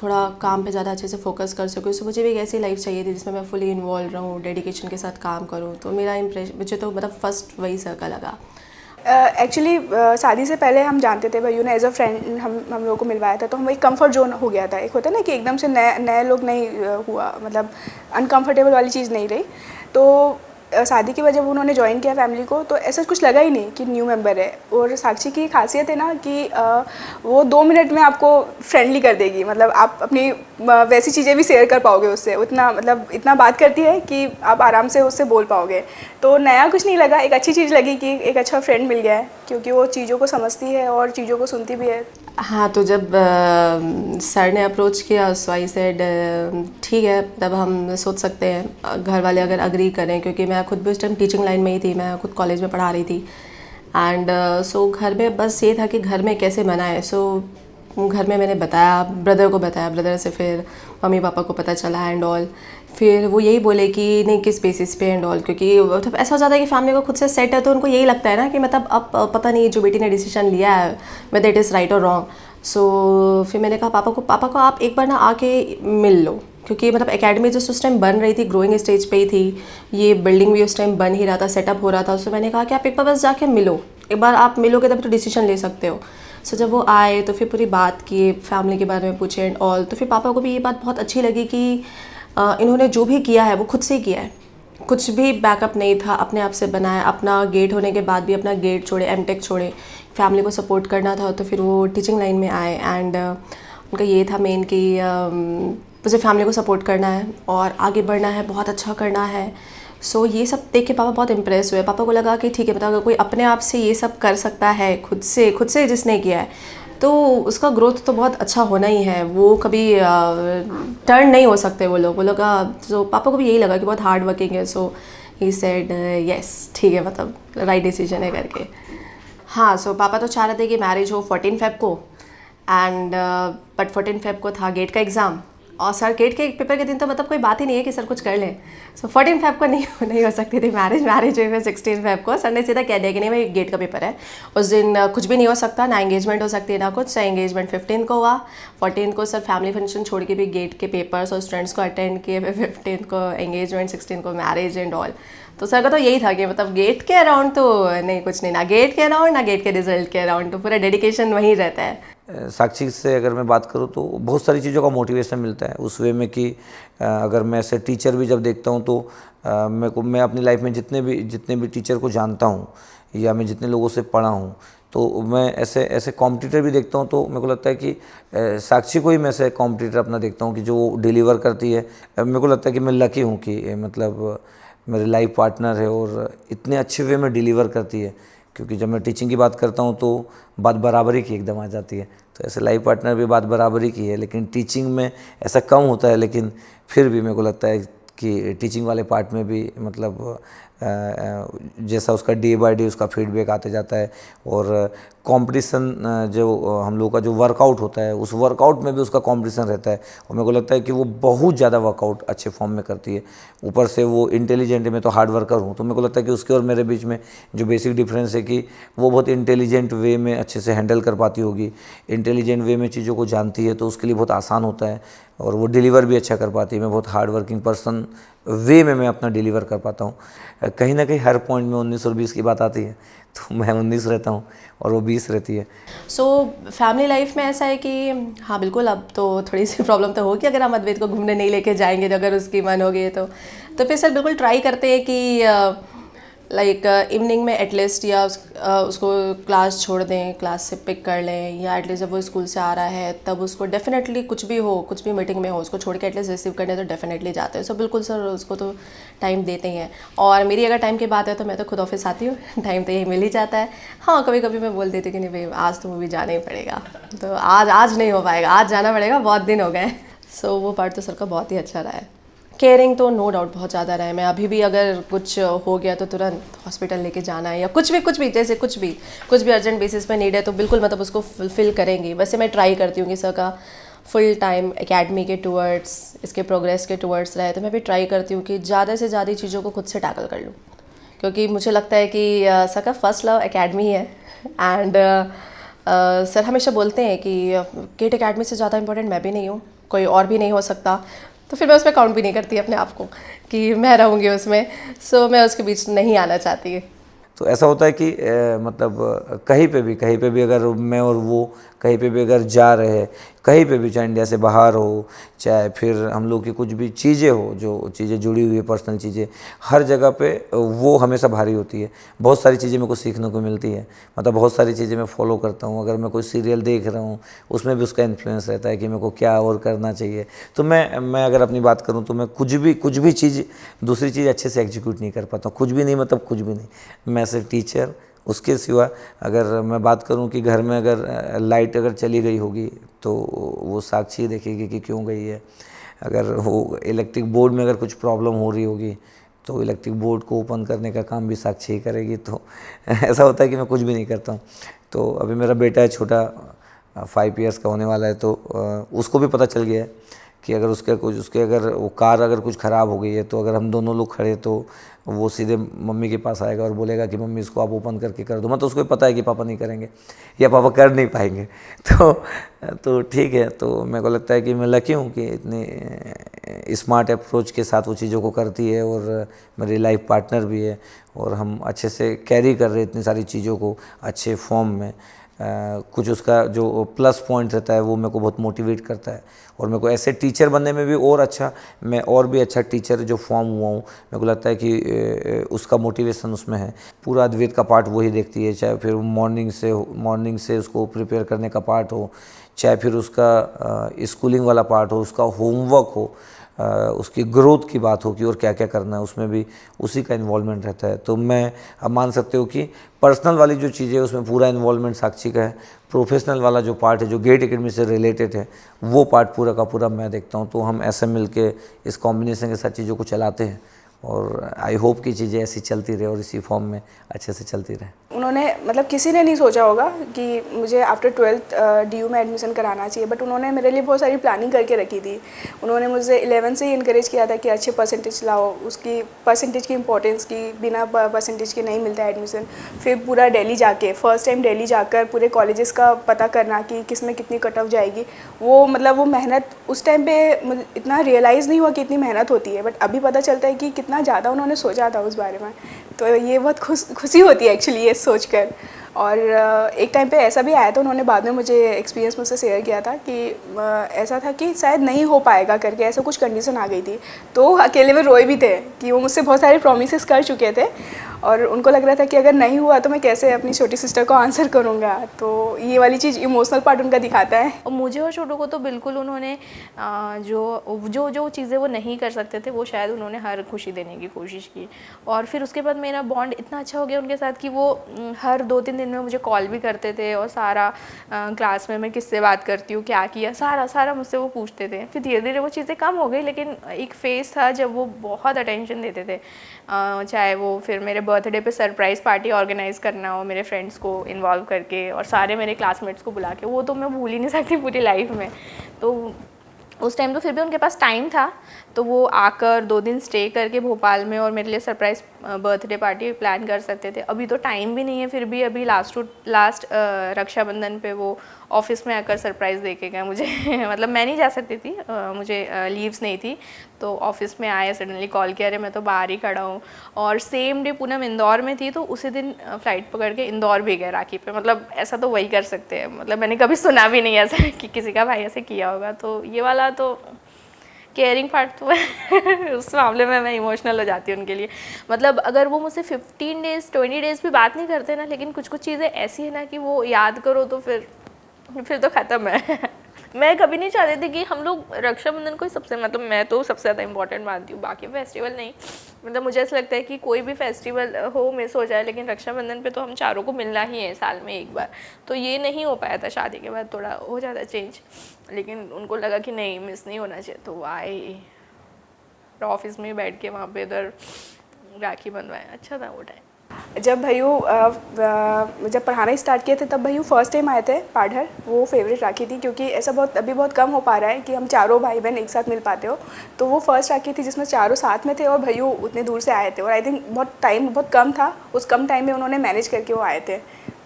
थोड़ा काम पे ज़्यादा अच्छे से फोकस कर सकूँ। सो मुझे भी एक ऐसी लाइफ चाहिए थी जिसमें मैं फुली इन्वॉल्व रहूँ, डेडिकेशन के साथ काम करूँ। तो मेरा इम्प्रेशन मुझे तो मतलब फर्स्ट वही सर्कल लगा। एक्चुअली शादी से पहले हम जानते थे, भैया ने एज अ फ्रेंड हम लोगों को मिलवाया था, तो हम वही कंफर्ट जोन हो गया था। एक होता है ना कि एकदम से नए लोग नहीं हुआ, मतलब अनकंफर्टेबल वाली चीज़ नहीं रही। तो शादी के बाद जब उन्होंने ज्वाइन किया फैमिली को, तो ऐसा कुछ लगा ही नहीं कि न्यू मेंबर है। और साक्षी की खासियत है ना कि वो 2 मिनट में आपको फ्रेंडली कर देगी, मतलब आप अपनी वैसी चीज़ें भी शेयर कर पाओगे उससे, उतना मतलब इतना बात करती है कि आप आराम से उससे बोल पाओगे। तो नया कुछ नहीं लगा, एक अच्छी चीज़ लगी कि एक अच्छा फ्रेंड मिल गया है, क्योंकि वो चीज़ों को समझती है और चीज़ों को सुनती भी है। हाँ, तो जब सर ने अप्रोच किया सो आई सेड ठीक है, तब हम सोच सकते हैं घर वाले अगर अग्री करें, क्योंकि मैं खुद भी उस टाइम टीचिंग लाइन में ही थी, मैं खुद कॉलेज में पढ़ा रही थी। एंड सो घर में बस ये था कि घर में कैसे मनाएं। सो घर में मैंने बताया, ब्रदर को बताया, ब्रदर से फिर मम्मी पापा को पता चला एंड ऑल। फिर वो यही बोले कि नहीं किस बेसिस पे एंड ऑल, क्योंकि मतलब ऐसा हो जाता है कि फैमिली को खुद से सेट है तो उनको यही लगता है ना कि मतलब अब पता नहीं जो बेटी ने डिसीजन लिया है वेदर इट इज़ राइट और रॉन्ग। सो फिर मैंने कहा पापा को आप एक बार ना आके मिल लो, क्योंकि मतलब एकेडमी जो उस टाइम बन रही थी, ग्रोइंग स्टेज पे ही थी, ये बिल्डिंग भी उस टाइम बन ही रहा था, सेटअप हो रहा था। सो मैंने कहा कि आप एक बार बस जाके मिलो, एक बार आप मिलोगे तब तो डिसीजन ले सकते हो। सो जब वो आए तो फिर पूरी बात की, फैमिली के बारे में पूछे एंड ऑल। तो फिर पापा को भी ये बात बहुत अच्छी लगी कि इन्होंने जो भी किया है वो खुद से ही किया है, कुछ भी बैकअप नहीं था, अपने आप से बनाया। अपना गेट होने के बाद भी अपना गेट छोड़े, एमटेक छोड़े, फैमिली को सपोर्ट करना था तो फिर वो टीचिंग लाइन में आए। एंड उनका ये था मेन कि मुझे फैमिली को सपोर्ट करना है और आगे बढ़ना है, बहुत अच्छा करना है। सो ये सब देख के पापा बहुत इम्प्रेस हुए। पापा को लगा कि ठीक है, मतलब अगर कोई अपने आप से ये सब कर सकता है, खुद से जिसने किया है, तो उसका ग्रोथ तो बहुत अच्छा होना ही है। वो कभी टर्न नहीं हो सकते वो लोग। सो पापा को भी यही लगा कि बहुत हार्ड वर्किंग है। सो ही सेड यस ठीक है, मतलब राइट डिसीजन है करके। हाँ, सो पापा तो चाह रहे थे कि मैरिज हो 14 फेब को, एंड बट 14 फेब को था गेट का एग्ज़ाम, और सर गेट के पेपर के दिन तो मतलब कोई बात ही नहीं है कि सर कुछ कर लें। सो 14 फेब को नहीं हो सकती थी मैरिज हुई फिर 16 फेब को। सर ने सीधा कह दिया कि नहीं भाई गेट का पेपर है, उस दिन कुछ भी नहीं हो सकता, ना एंगेजमेंट हो सकती है ना कुछ। सर एंगेजमेंट 15 को हुआ, 14 को सर फैमिली फंक्शन छोड़ के भी गेट के पेपर्स और स्टूडेंट्स को अटेंड किए, फिर 15 को एंगेजमेंट, 16 को मैरिज एंड ऑल। तो सर का तो यही था कि मतलब गेट के अराउंड तो नहीं, कुछ नहीं, ना गेट के अराउंड ना गेट के रिजल्ट के अराउंड, तो पूरा डेडिकेशन वहीं रहता है। साक्षी से अगर मैं बात करूँ तो बहुत सारी चीज़ों का मोटिवेशन मिलता है उस वे में कि अगर मैं ऐसे टीचर भी जब देखता हूँ तो मैं अपनी लाइफ में जितने भी टीचर को जानता हूँ या मैं जितने लोगों से पढ़ा हूँ, तो मैं ऐसे कॉम्पिटिटर भी देखता हूँ तो मेरे को लगता है कि साक्षी को ही मैं ऐसे कॉम्पिटिटर अपना देखता हूँ कि जो डिलीवर करती है। मेरे को लगता है कि मैं लकी हूँ कि मतलब मेरे लाइफ पार्टनर है और इतने अच्छे वे में डिलीवर करती है, क्योंकि जब मैं टीचिंग की बात करता हूँ तो बात बराबरी की एकदम आ जाती है। तो ऐसे लाइफ पार्टनर भी बात बराबरी की है, लेकिन टीचिंग में ऐसा कम होता है। लेकिन फिर भी मेरे को लगता है कि टीचिंग वाले पार्ट में भी मतलब जैसा उसका डे बाय डे उसका फीडबैक आते जाता है, और कंपटीशन जो हम लोगों का जो वर्कआउट होता है उस वर्कआउट में भी उसका कंपटीशन रहता है, और मेरे को लगता है कि वो बहुत ज़्यादा वर्कआउट अच्छे फॉर्म में करती है। ऊपर से वो इंटेलिजेंट है, मैं तो हार्ड वर्कर हूँ, तो मेरे को लगता है कि उसके और मेरे बीच में जो बेसिक डिफरेंस है कि वो बहुत इंटेलिजेंट वे में अच्छे से हैंडल कर पाती होगी, इंटेलिजेंट वे में चीज़ों को जानती है तो उसके लिए बहुत आसान होता है, और वो डिलीवर भी अच्छा कर पाती है। मैं बहुत हार्ड वर्किंग पर्सन वे में मैं अपना डिलीवर कर पाता हूँ। कहीं ना कहीं हर पॉइंट में 19 और 20 की बात आती है, तो मैं 19 रहता हूँ और वो 20 रहती है। सो फैमिली लाइफ में ऐसा है कि हाँ बिल्कुल, अब तो थोड़ी सी प्रॉब्लम तो होगी अगर हम अद्वैत को घूमने नहीं लेके जाएंगे, तो अगर उसकी मन होगी तो फिर सर बिल्कुल ट्राई करते हैं कि लाइक इवनिंग में एटलीस्ट या उसको क्लास छोड़ दें, क्लास से पिक कर लें, या एटलीस्ट जब वो स्कूल से आ रहा है तब उसको डेफिनेटली कुछ भी मीटिंग में हो उसको छोड़ के एटलीस्ट रिसीव करने तो डेफिनेटली जाते हैं। सो बिल्कुल सर उसको तो टाइम देते ही हैं। और मेरी अगर टाइम की बात है तो मैं तो खुद ऑफिस आती हूँ, टाइम तो यही मिल ही जाता है। हाँ, कभी कभी मैं बोल देती हूँ कि नहीं भाई आज तो मूवी जाना ही पड़ेगा, तो आज नहीं हो पाएगा, आज जाना पड़ेगा, बहुत दिन हो गए। सो वो पार्ट तो सर का बहुत ही अच्छा रहा है। केयरिंग तो नो डाउट बहुत ज़्यादा रहा है। मैं अभी भी अगर कुछ हो गया तो तुरंत हॉस्पिटल लेके जाना है, या कुछ भी जैसे कुछ भी अर्जेंट बेसिस पे नीड है तो बिल्कुल मतलब उसको फुलफिल करेंगी। वैसे मैं ट्राई करती हूँ कि सर का फुल टाइम एकेडमी के टूवर्ड्स, इसके प्रोग्रेस के टूवर्ड्स रहे, तो मैं भी ट्राई करती हूँ कि ज़्यादा से ज़्यादा चीज़ों को खुद से टैकल कर लूँ, क्योंकि मुझे लगता है कि सर का फर्स्ट लव एकेडमी ही है। एंड सर हमेशा बोलते हैं कि गेट एकेडमी से ज़्यादा इंपॉर्टेंट मैं भी नहीं हूँ, कोई और भी नहीं हो सकता, तो फिर मैं उसमें काउंट भी नहीं करती अपने आप को कि मैं रहूँगी उसमें। सो मैं उसके बीच नहीं आना चाहती। तो ऐसा होता है कि मतलब कहीं पे भी अगर मैं और वो कहीं पे भी अगर जा रहे हैं, कहीं पे भी, चाहे इंडिया से बाहर हो, चाहे फिर हम लोग की कुछ भी चीज़ें हो, जो चीज़ें जुड़ी हुई है पर्सनल चीज़ें, हर जगह पे वो हमेशा भारी होती है। बहुत सारी चीज़ें मेरे को सीखने को मिलती है, मतलब बहुत सारी चीज़ें मैं फॉलो करता हूँ। अगर मैं कोई सीरियल देख रहा हूँ उसमें भी उसका इन्फ्लुएंस रहता है कि मेरे को क्या और करना चाहिए। तो मैं अगर अपनी बात करूँ तो मैं कुछ भी चीज़, दूसरी चीज़ अच्छे से एग्जीक्यूट नहीं कर पाता हूँ, कुछ भी नहीं, मतलब कुछ भी नहीं। मैं सिर्फ टीचर, उसके सिवा अगर मैं बात करूं कि घर में अगर लाइट अगर चली गई होगी तो वो साक्षी देखेगी कि क्यों गई है। अगर वो इलेक्ट्रिक बोर्ड में अगर कुछ प्रॉब्लम हो रही होगी तो इलेक्ट्रिक बोर्ड को ओपन करने का काम भी साक्षी ही करेगी। तो ऐसा होता है कि मैं कुछ भी नहीं करता हूँ। तो अभी मेरा बेटा है छोटा, 5 ईयर्स का होने वाला है, तो उसको भी पता चल गया है कि अगर उसके अगर वो कार अगर कुछ ख़राब हो गई है, तो अगर हम दोनों लोग खड़े तो वो सीधे मम्मी के पास आएगा और बोलेगा कि मम्मी इसको आप ओपन करके कर दो। मतलब उसको पता है कि पापा नहीं करेंगे या पापा कर नहीं पाएंगे। तो ठीक है, तो मेरे को लगता है कि मैं लकी हूँ कि इतने स्मार्ट अप्रोच के साथ वो चीज़ों को करती है, और मेरी लाइफ पार्टनर भी है, और हम अच्छे से कैरी कर रहे हैं इतनी सारी चीज़ों को अच्छे फॉर्म में। कुछ उसका जो प्लस पॉइंट रहता है वो मेरे को बहुत मोटिवेट करता है, और मेरे को ऐसे टीचर बनने में भी और अच्छा, मैं और भी अच्छा टीचर जो फॉर्म हुआ हूँ, मेरे को लगता है कि उसका मोटिवेशन उसमें है। पूरा अद्वैत का पार्ट वही देखती है, चाहे फिर मॉर्निंग से उसको प्रिपेयर करने का पार्ट हो, चाहे फिर उसका स्कूलिंग वाला पार्ट हो, उसका होमवर्क हो, उसकी ग्रोथ की बात हो कि और क्या क्या करना है, उसमें भी उसी का इन्वॉल्वमेंट रहता है। तो मैं अब मान सकते हो कि पर्सनल वाली जो चीज़ें है उसमें पूरा इन्वॉल्वमेंट साक्षी का है, प्रोफेशनल वाला जो पार्ट है जो गेट एकेडमी से रिलेटेड है वो पार्ट पूरा का पूरा मैं देखता हूँ। तो हम ऐसे मिल के इस कॉम्बिनेशन के साथ चीज़ों को चलाते हैं, और आई होप कि चीज़ें ऐसी चलती रहे और इसी फॉर्म में अच्छे से चलती रहे। उन्होंने मतलब किसी ने नहीं सोचा होगा कि मुझे आफ्टर 12th DU में एडमिशन कराना चाहिए, बट उन्होंने मेरे लिए बहुत सारी प्लानिंग करके रखी थी। उन्होंने मुझे 11 से ही इनकरेज किया था कि अच्छे परसेंटेज लाओ, उसकी परसेंटेज की इंपॉर्टेंस की, बिना परसेंटेज के नहीं मिलता है एडमिशन। फिर पूरा दिल्ली जाके, फर्स्ट टाइम दिल्ली जाकर पूरे कॉलेजेस का पता करना कि किस में कितनी कट ऑफ जाएगी। वो मतलब वो मेहनत उस टाइम पे इतना रियलाइज़ नहीं हुआ कि इतनी मेहनत होती है, बट अभी पता चलता है कि कितना ज़्यादा उन्होंने सोचा था उस बारे में। तो ये बहुत खुशी होती है एक्चुअली ये सोचकर। और एक टाइम पे ऐसा भी आया था, उन्होंने बाद में मुझे एक्सपीरियंस मुझसे शेयर किया था कि ऐसा था कि शायद नहीं हो पाएगा करके, ऐसा कुछ कंडीशन आ गई थी। तो अकेले में रोए भी थे कि वो मुझसे बहुत सारे प्रॉमिसेस कर चुके थे, और उनको लग रहा था कि अगर नहीं हुआ तो मैं कैसे अपनी छोटी सिस्टर को आंसर करूँगा। तो ये वाली चीज़ इमोशनल पार्ट उनका दिखाता है। और मुझे और छोटू को तो बिल्कुल उन्होंने जो चीज़ें वो नहीं कर सकते थे वो शायद उन्होंने हर खुशी देने की कोशिश की। और फिर उसके बाद मेरा बॉन्ड इतना अच्छा हो गया उनके साथ कि वो हर 2-3 दिन में मुझे कॉल भी करते थे, और सारा क्लास में मैं किससे बात करती हूँ, क्या किया, सारा मुझसे वो पूछते थे। फिर धीरे धीरे वो चीज़ें कम हो गई, लेकिन एक फेज़ था जब वो बहुत अटेंशन देते थे। चाहे वो फिर मेरे बर्थडे पे सरप्राइज़ पार्टी ऑर्गेनाइज़ करना हो, मेरे फ्रेंड्स को इन्वॉल्व करके और सारे मेरे क्लासमेट्स को बुला के, वो तो मैं भूल ही नहीं सकती पूरी लाइफ में। तो उस टाइम तो फिर भी उनके पास टाइम था, तो वो आकर 2 दिन स्टे करके भोपाल में और मेरे लिए सरप्राइज़ बर्थडे पार्टी प्लान कर सकते थे। अभी तो टाइम भी नहीं है, फिर भी अभी लास्ट रक्षाबंधन पे वो ऑफिस में आकर सरप्राइज़ दे के गए मुझे। मतलब मैं नहीं जा सकती थी, मुझे लीव्स नहीं थी, तो ऑफिस में आए, सडनली कॉल किया, अरे मैं तो बाहर ही खड़ा हूँ। और सेम डे पूनम इंदौर में थी, तो उसी दिन फ़्लाइट पकड़ के इंदौर भी गए राखी पे। मतलब ऐसा तो वही कर सकते हैं, मतलब मैंने कभी सुना भी नहीं ऐसा कि किसी का भाई ऐसे किया होगा। तो ये वाला तो केयरिंग पार्ट तो है। उस मामले में मैं इमोशनल हो जाती हूँ उनके लिए। मतलब अगर वो मुझसे 15 डेज़ 20 डेज़ भी बात नहीं करते ना, लेकिन कुछ चीज़ें ऐसी है ना कि वो याद करो तो फिर तो ख़त्म है। मैं कभी नहीं चाहती थी कि हम लोग रक्षाबंधन को ही सबसे, मतलब मैं तो सबसे ज़्यादा इम्पोर्टेंट मानती हूँ, बाकी फेस्टिवल नहीं। मतलब मुझे ऐसा लगता है कि कोई भी फेस्टिवल हो मिस हो जाए, लेकिन रक्षाबंधन पे तो हम चारों को मिलना ही है साल में एक बार। तो ये नहीं हो पाया था, शादी के बाद थोड़ा हो जाता चेंज, लेकिन उनको लगा कि नहीं, मिस नहीं होना चाहिए, तो आए ऑफिस में बैठ के वहाँ पे इधर राखी बंधवाए। अच्छा था वो टाइम। जब भैयू जब पढ़ाना स्टार्ट किए थे तब भैयू फर्स्ट टाइम आए थे पाढ़र। वो फेवरेट राखी थी, क्योंकि ऐसा अभी बहुत कम हो पा रहा है कि हम चारों भाई बहन एक साथ मिल पाते हो। तो वो फर्स्ट राखी थी जिसमें चारों साथ में थे, और भैयू उतने दूर से आए थे, और आई थिंक बहुत कम था, उस कम टाइम में उन्होंने मैनेज करके वो आए थे।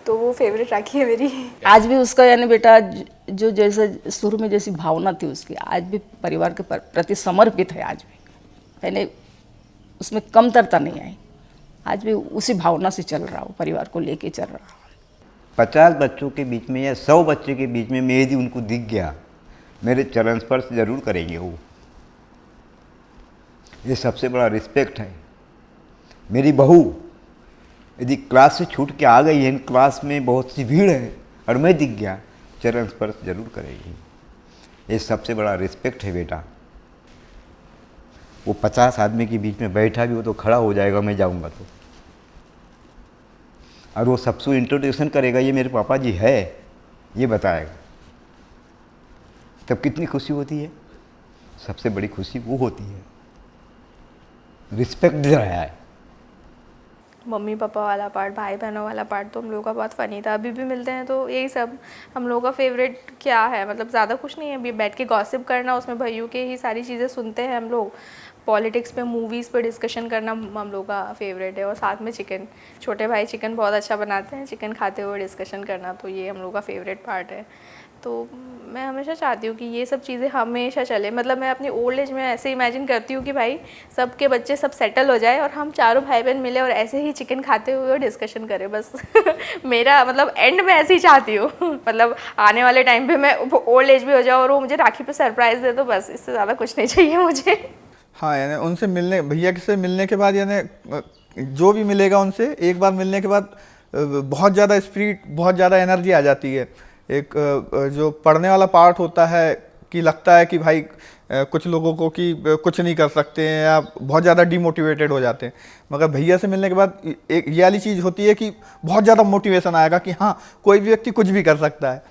तो वो फेवरेट राखी है मेरी। आज भी उसका यानी बेटा जो जैसे शुरू में जैसी भावना थी उसकी, आज भी परिवार के प्रति समर्पित है। आज भी यानी उसमें कमतरता नहीं आई, आज भी उसी भावना से चल रहा हूँ, परिवार को लेके चल रहा हूँ। 50 बच्चों के बीच में या 100 बच्चे के बीच में मैं यदि उनको दिख गया, मेरे चरण स्पर्श जरूर करेंगे वो। ये सबसे बड़ा रिस्पेक्ट है। मेरी बहू यदि क्लास से छूट के आ गई है, क्लास में बहुत सी भीड़ है, और मैं दिख गया, चरण स्पर्श जरूर करेगी। ये सबसे बड़ा रिस्पेक्ट है बेटा। वो 50 आदमी के बीच में बैठा भी हो तो खड़ा हो जाएगा, मैं जाऊंगा तो, और वो सबसे इंट्रोडक्शन करेगा, ये मेरे पापा जी है, ये बताएगा। तब कितनी खुशी होती है। सबसे बड़ी खुशी वो होती है, रिस्पेक्ट दे रहा है। मम्मी पापा वाला पार्ट, भाई बहनों वाला पार्ट तो हम लोगों का बहुत फ़नी था। अभी भी मिलते हैं तो यही सब हम लोगों का फेवरेट क्या है, मतलब ज़्यादा कुछ नहीं है, अभी बैठ के गॉसिप करना, उसमें भैयू के ही सारी चीज़ें सुनते हैं हम लोग, पॉलिटिक्स पे, मूवीज़ पे डिस्कशन करना हम लोग का फेवरेट है, और साथ में चिकन, छोटे भाई चिकन बहुत अच्छा बनाते हैं, चिकन खाते हुए डिस्कशन करना, तो ये हम लोग का फेवरेट पार्ट है। तो मैं हमेशा चाहती हूँ कि ये सब चीज़ें हमेशा चले, मतलब मैं अपनी ओल्ड एज में ऐसे इमेजिन करती हूँ कि भाई सबके बच्चे सब सेटल हो जाए और हम चारों भाई बहन मिले और ऐसे ही चिकन खाते हुए और डिस्कशन करें, बस मेरा मतलब एंड में ऐसे ही चाहती हूँ मतलब आने वाले टाइम पे मैं ओल्ड एज भी हो जाऊँ और वो मुझे राखी पे सरप्राइज़ दे, तो बस इससे ज़्यादा कुछ नहीं चाहिए मुझे। हाँ, यानी उनसे मिलने, भैया से मिलने के बाद, यानी जो भी मिलेगा उनसे एक बार मिलने के बाद बहुत ज़्यादा स्पिरिट, बहुत ज़्यादा एनर्जी आ जाती है। एक जो पढ़ने वाला पार्ट होता है कि लगता है कि भाई कुछ लोगों को कि कुछ नहीं कर सकते हैं या बहुत ज़्यादा डीमोटिवेटेड हो जाते हैं, मगर भैया से मिलने के बाद एक ये वाली चीज़ होती है कि बहुत ज़्यादा मोटिवेशन आएगा कि हाँ, कोई भी व्यक्ति कुछ भी कर सकता है।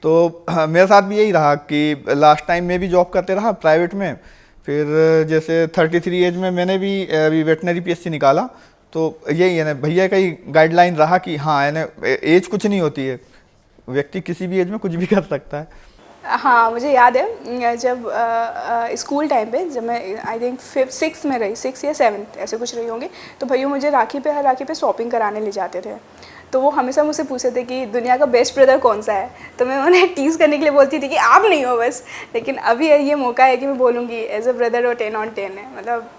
तो मेरे साथ भी यही रहा कि लास्ट टाइम में भी जॉब करते रहा प्राइवेट में, फिर जैसे 33 एज में मैंने भी अभी वेटनरी PSC निकाला, तो यही है ना, भैया का ही गाइडलाइन रहा कि हाँ, यानी एज कुछ नहीं होती है, व्यक्ति किसी भी एज में कुछ भी कर सकता है। हाँ, मुझे याद है जब स्कूल टाइम पे, जब मैं आई थिंक 6 में रही, 6 या 7 ऐसे कुछ रही होंगी, तो भैया मुझे हर राखी पे शॉपिंग कराने ले जाते थे। तो वो हमेशा मुझसे पूछते थे कि दुनिया का बेस्ट ब्रदर कौन सा है, तो मैं उन्हें टीज़ करने के लिए बोलती थी कि आप नहीं हो बस। लेकिन अभी ये मौका है कि मैं बोलूँगी एज अ ब्रदर वो 10 on 10 है, मतलब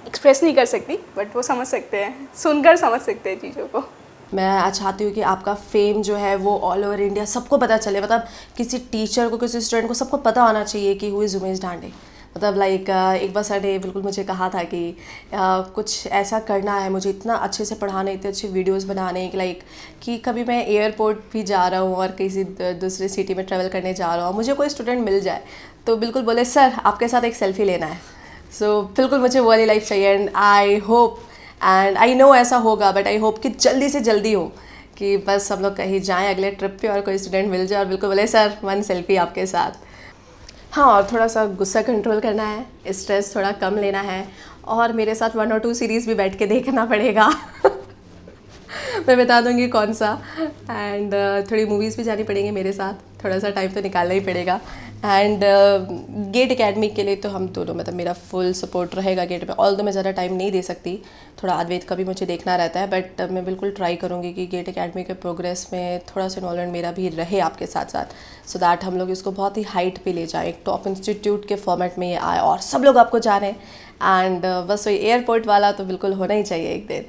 एक्सप्रेस नहीं कर सकती बट वो समझ सकते हैं, सुनकर समझ सकते हैं चीज़ों को। मैं चाहती हूँ कि आपका फेम जो है वो ऑल ओवर इंडिया सबको पता चले, मतलब किसी टीचर को, किसी स्टूडेंट को, सबको पता होना चाहिए कि हु इज़ उमेश डांडे। मतलब लाइक एक बार सर ने बिल्कुल मुझे कहा था कि कुछ ऐसा करना है, मुझे इतना अच्छे से पढ़ाने, इतने अच्छे वीडियोस बनाने, लाइक कि कभी मैं एयरपोर्ट भी जा रहा हूँ और किसी दूसरे सिटी में ट्रैवल करने जा रहा हूँ, मुझे कोई स्टूडेंट मिल जाए तो बिल्कुल बोले सर आपके साथ एक सेल्फ़ी लेना है। सो बिल्कुल मुझे वो वाली लाइफ चाहिए, and I hope and I know ऐसा होगा, बट आई होप कि जल्दी से जल्दी हो, कि बस हम लोग कहीं जाएं अगले ट्रिप पे और कोई स्टूडेंट मिल जाए और बिल्कुल बोले सर 1 सेल्फ़ी आपके साथ। हाँ, और थोड़ा सा गुस्सा कंट्रोल करना है, स्ट्रेस थोड़ा कम लेना है, और मेरे साथ 1 और 2 सीरीज़ भी बैठ के देखना पड़ेगा मैं बता दूंगी कौन सा, एंड थोड़ी मूवीज़ भी जानी पड़ेंगी मेरे साथ, थोड़ा सा टाइम तो निकालना ही पड़ेगा। एंड गेट एकेडमी के लिए तो हम दोनों, मतलब मेरा फुल सपोर्ट रहेगा गेट में, ऑल्दो मैं ज़्यादा टाइम नहीं दे सकती, थोड़ा अद्वैत का भी मुझे देखना रहता है, बट मैं बिल्कुल ट्राई करूँगी कि गेट एकेडमी के प्रोग्रेस में थोड़ा सा इन्वॉल्वमेंट मेरा भी रहे आपके साथ साथ, सो दैट हम लोग इसको बहुत ही हाइट पे ले जाएं, एक टॉप इंस्टीट्यूट के फॉर्मेट में ये आए और सब लोग आपको जाने। एंड बस वही एयरपोर्ट वाला तो बिल्कुल होना ही चाहिए एक दिन।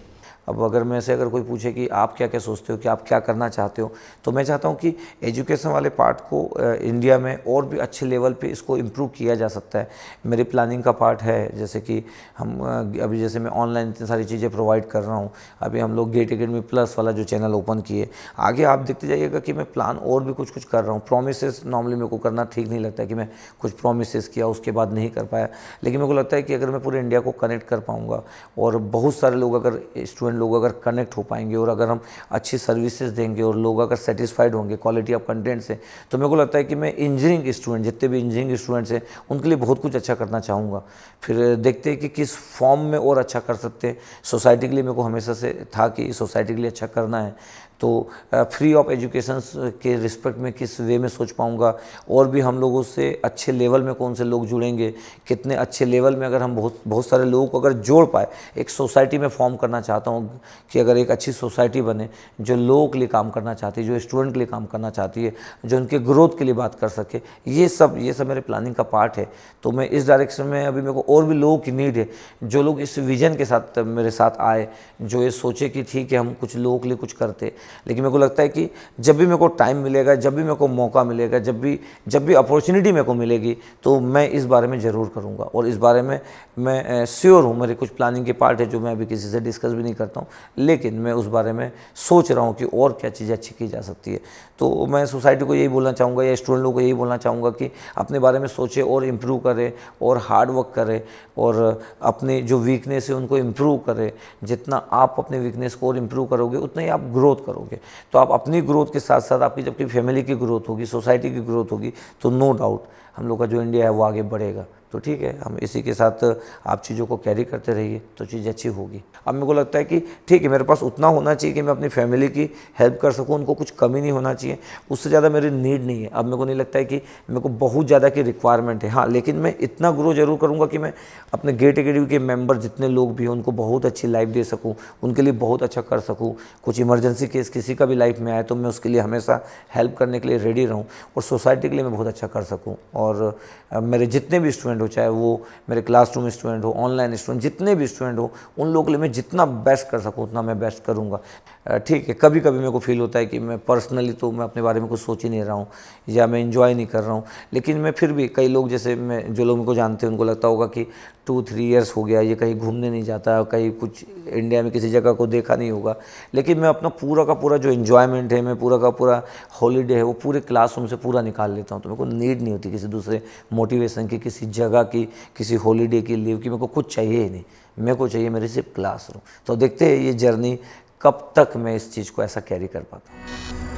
अब अगर मैं से अगर कोई पूछे कि आप क्या क्या सोचते हो, कि आप क्या करना चाहते हो, तो मैं चाहता हूँ कि एजुकेशन वाले पार्ट को इंडिया में और भी अच्छे लेवल पे इसको इम्प्रूव किया जा सकता है। मेरी प्लानिंग का पार्ट है, जैसे कि हम अभी जैसे मैं ऑनलाइन इतनी सारी चीज़ें प्रोवाइड कर रहा हूँ, अभी हम लोग गेट एकेडमी प्लस वाला जो चैनल ओपन किए, आगे आप देखते जाइएगा कि मैं प्लान और भी कुछ कर रहा हूँ। प्रोमिसेस नॉर्मली मेरे को करना ठीक नहीं लगता कि मैं कुछ प्रोमिसेस किया उसके बाद नहीं कर पाया, लेकिन मेरे को लगता है कि अगर मैं पूरे इंडिया को कनेक्ट कर पाऊँगा और बहुत सारे लोग, अगर स्टूडेंट लोग अगर कनेक्ट हो पाएंगे और अगर हम अच्छी सर्विसेज देंगे और लोग अगर सेटिस्फाइड होंगे क्वालिटी ऑफ कंटेंट से, तो मेरे को लगता है कि मैं इंजीनियरिंग स्टूडेंट, जितने भी इंजीनियरिंग स्टूडेंट्स हैं, उनके लिए बहुत कुछ अच्छा करना चाहूँगा। फिर देखते हैं कि किस फॉर्म में और अच्छा कर सकते हैं। सोसाइटी के लिए मेरे को हमेशा से था कि सोसाइटी के लिए अच्छा करना है, तो फ्री ऑफ एजुकेशन के रिस्पेक्ट में किस वे में सोच पाऊँगा, और भी हम लोगों से अच्छे लेवल में कौन से लोग जुड़ेंगे, कितने अच्छे लेवल में अगर हम बहुत सारे लोगों को अगर जोड़ पाए, एक सोसाइटी में फॉर्म करना चाहता हूँ कि अगर एक अच्छी सोसाइटी बने जो लोगों के लिए काम करना चाहती है, जो स्टूडेंट के लिए काम करना चाहती है, जो उनके ग्रोथ के लिए बात कर सके, ये सब मेरे प्लानिंग का पार्ट है। तो मैं इस डायरेक्शन में, अभी मेरे को और भी लोगों की नीड है, जो लोग इस विजन के साथ मेरे साथ आए, जो ये सोचे कि ठीक है हम कुछ लोगों के लिए कुछ करते। लेकिन मेरे को लगता है कि जब भी मेरे को टाइम मिलेगा, जब भी मेरे को मौका मिलेगा, जब भी अपॉर्चुनिटी मेरे को मिलेगी, तो मैं इस बारे में ज़रूर करूँगा, और इस बारे में मैं श्योर हूँ। मेरे कुछ प्लानिंग के पार्ट है जो मैं अभी किसी से डिस्कस भी नहीं करता हूँ, लेकिन मैं उस बारे में सोच रहा हूँ कि और क्या चीज़ें अच्छी की जा सकती है। तो मैं सोसाइटी को यही बोलना चाहूँगा, या स्टूडेंट लोगों को यही बोलना चाहूँगा कि अपने बारे में सोचे और इम्प्रूव करें और हार्ड वर्क करें, और अपने जो वीकनेस है उनको इम्प्रूव करें। जितना आप अपने वीकनेस को और इम्प्रूव करोगे, उतना ही आप ग्रोथ करोगे। तो आप अपनी ग्रोथ के साथ साथ आपकी जबकि फैमिली की ग्रोथ होगी, सोसाइटी की ग्रोथ होगी, तो नो डाउट हम लोग का जो इंडिया है वो आगे बढ़ेगा। तो ठीक है, हम इसी के साथ आप चीज़ों को कैरी करते रहिए तो चीज़ अच्छी होगी। अब मेरे को लगता है कि ठीक है, मेरे पास उतना होना चाहिए कि मैं अपनी फैमिली की हेल्प कर सकूं, उनको कुछ कमी नहीं होना चाहिए, उससे ज़्यादा मेरी नीड नहीं है। अब मेरे को नहीं लगता है कि मेरे को बहुत ज़्यादा की रिक्वायरमेंट है। हाँ, लेकिन मैं इतना ग्रो जरूर करूँगा कि मैं अपने गेट एकेडमी के मेंबर जितने लोग भी हैं उनको बहुत अच्छी लाइफ दे सकूँ, उनके लिए बहुत अच्छा कर सकूँ। कुछ इमरजेंसी केस किसी का भी लाइफ में आए तो मैं उसके लिए हमेशा हेल्प करने के लिए रेडी रहूँ और सोसाइटी के लिए मैं बहुत अच्छा कर सकूँ। और मेरे जितने भी स्टूडेंट हो, चाहे वो मेरे क्लासरूम स्टूडेंट हो, ऑनलाइन स्टूडेंट, जितने भी स्टूडेंट हो, उन लोगों के लिए मैं जितना बेस्ट कर सकूँ उतना मैं बेस्ट करूँगा। ठीक है, कभी कभी मेरे को फील होता है कि मैं पर्सनली तो मैं अपने बारे में कुछ सोच ही नहीं रहा हूँ या मैं इन्जॉय नहीं कर रहा हूँ, लेकिन मैं फिर भी कई लोग जैसे मैं जो लोग मेरे को जानते हैं उनको लगता होगा कि 2-3 ईयर्स हो गया ये कहीं घूमने नहीं जाता, कहीं कुछ इंडिया में किसी जगह को देखा नहीं होगा। लेकिन मैं अपना पूरा का पूरा जो इन्जॉयमेंट है, मैं पूरा का पूरा हॉलीडे है वो पूरे क्लासरूम से पूरा निकाल लेता हूँ। तो मेरे को नीड नहीं होती किसी दूसरे मोटिवेशन की, किसी जगह की, किसी हॉलीडे की लीव की, मेरे को कुछ चाहिए ही नहीं। मेरे को चाहिए मेरी सिर्फ क्लासरूम। तो देखते हैं ये जर्नी कब तक मैं इस चीज़ को ऐसा कैरी कर पाता हूँ।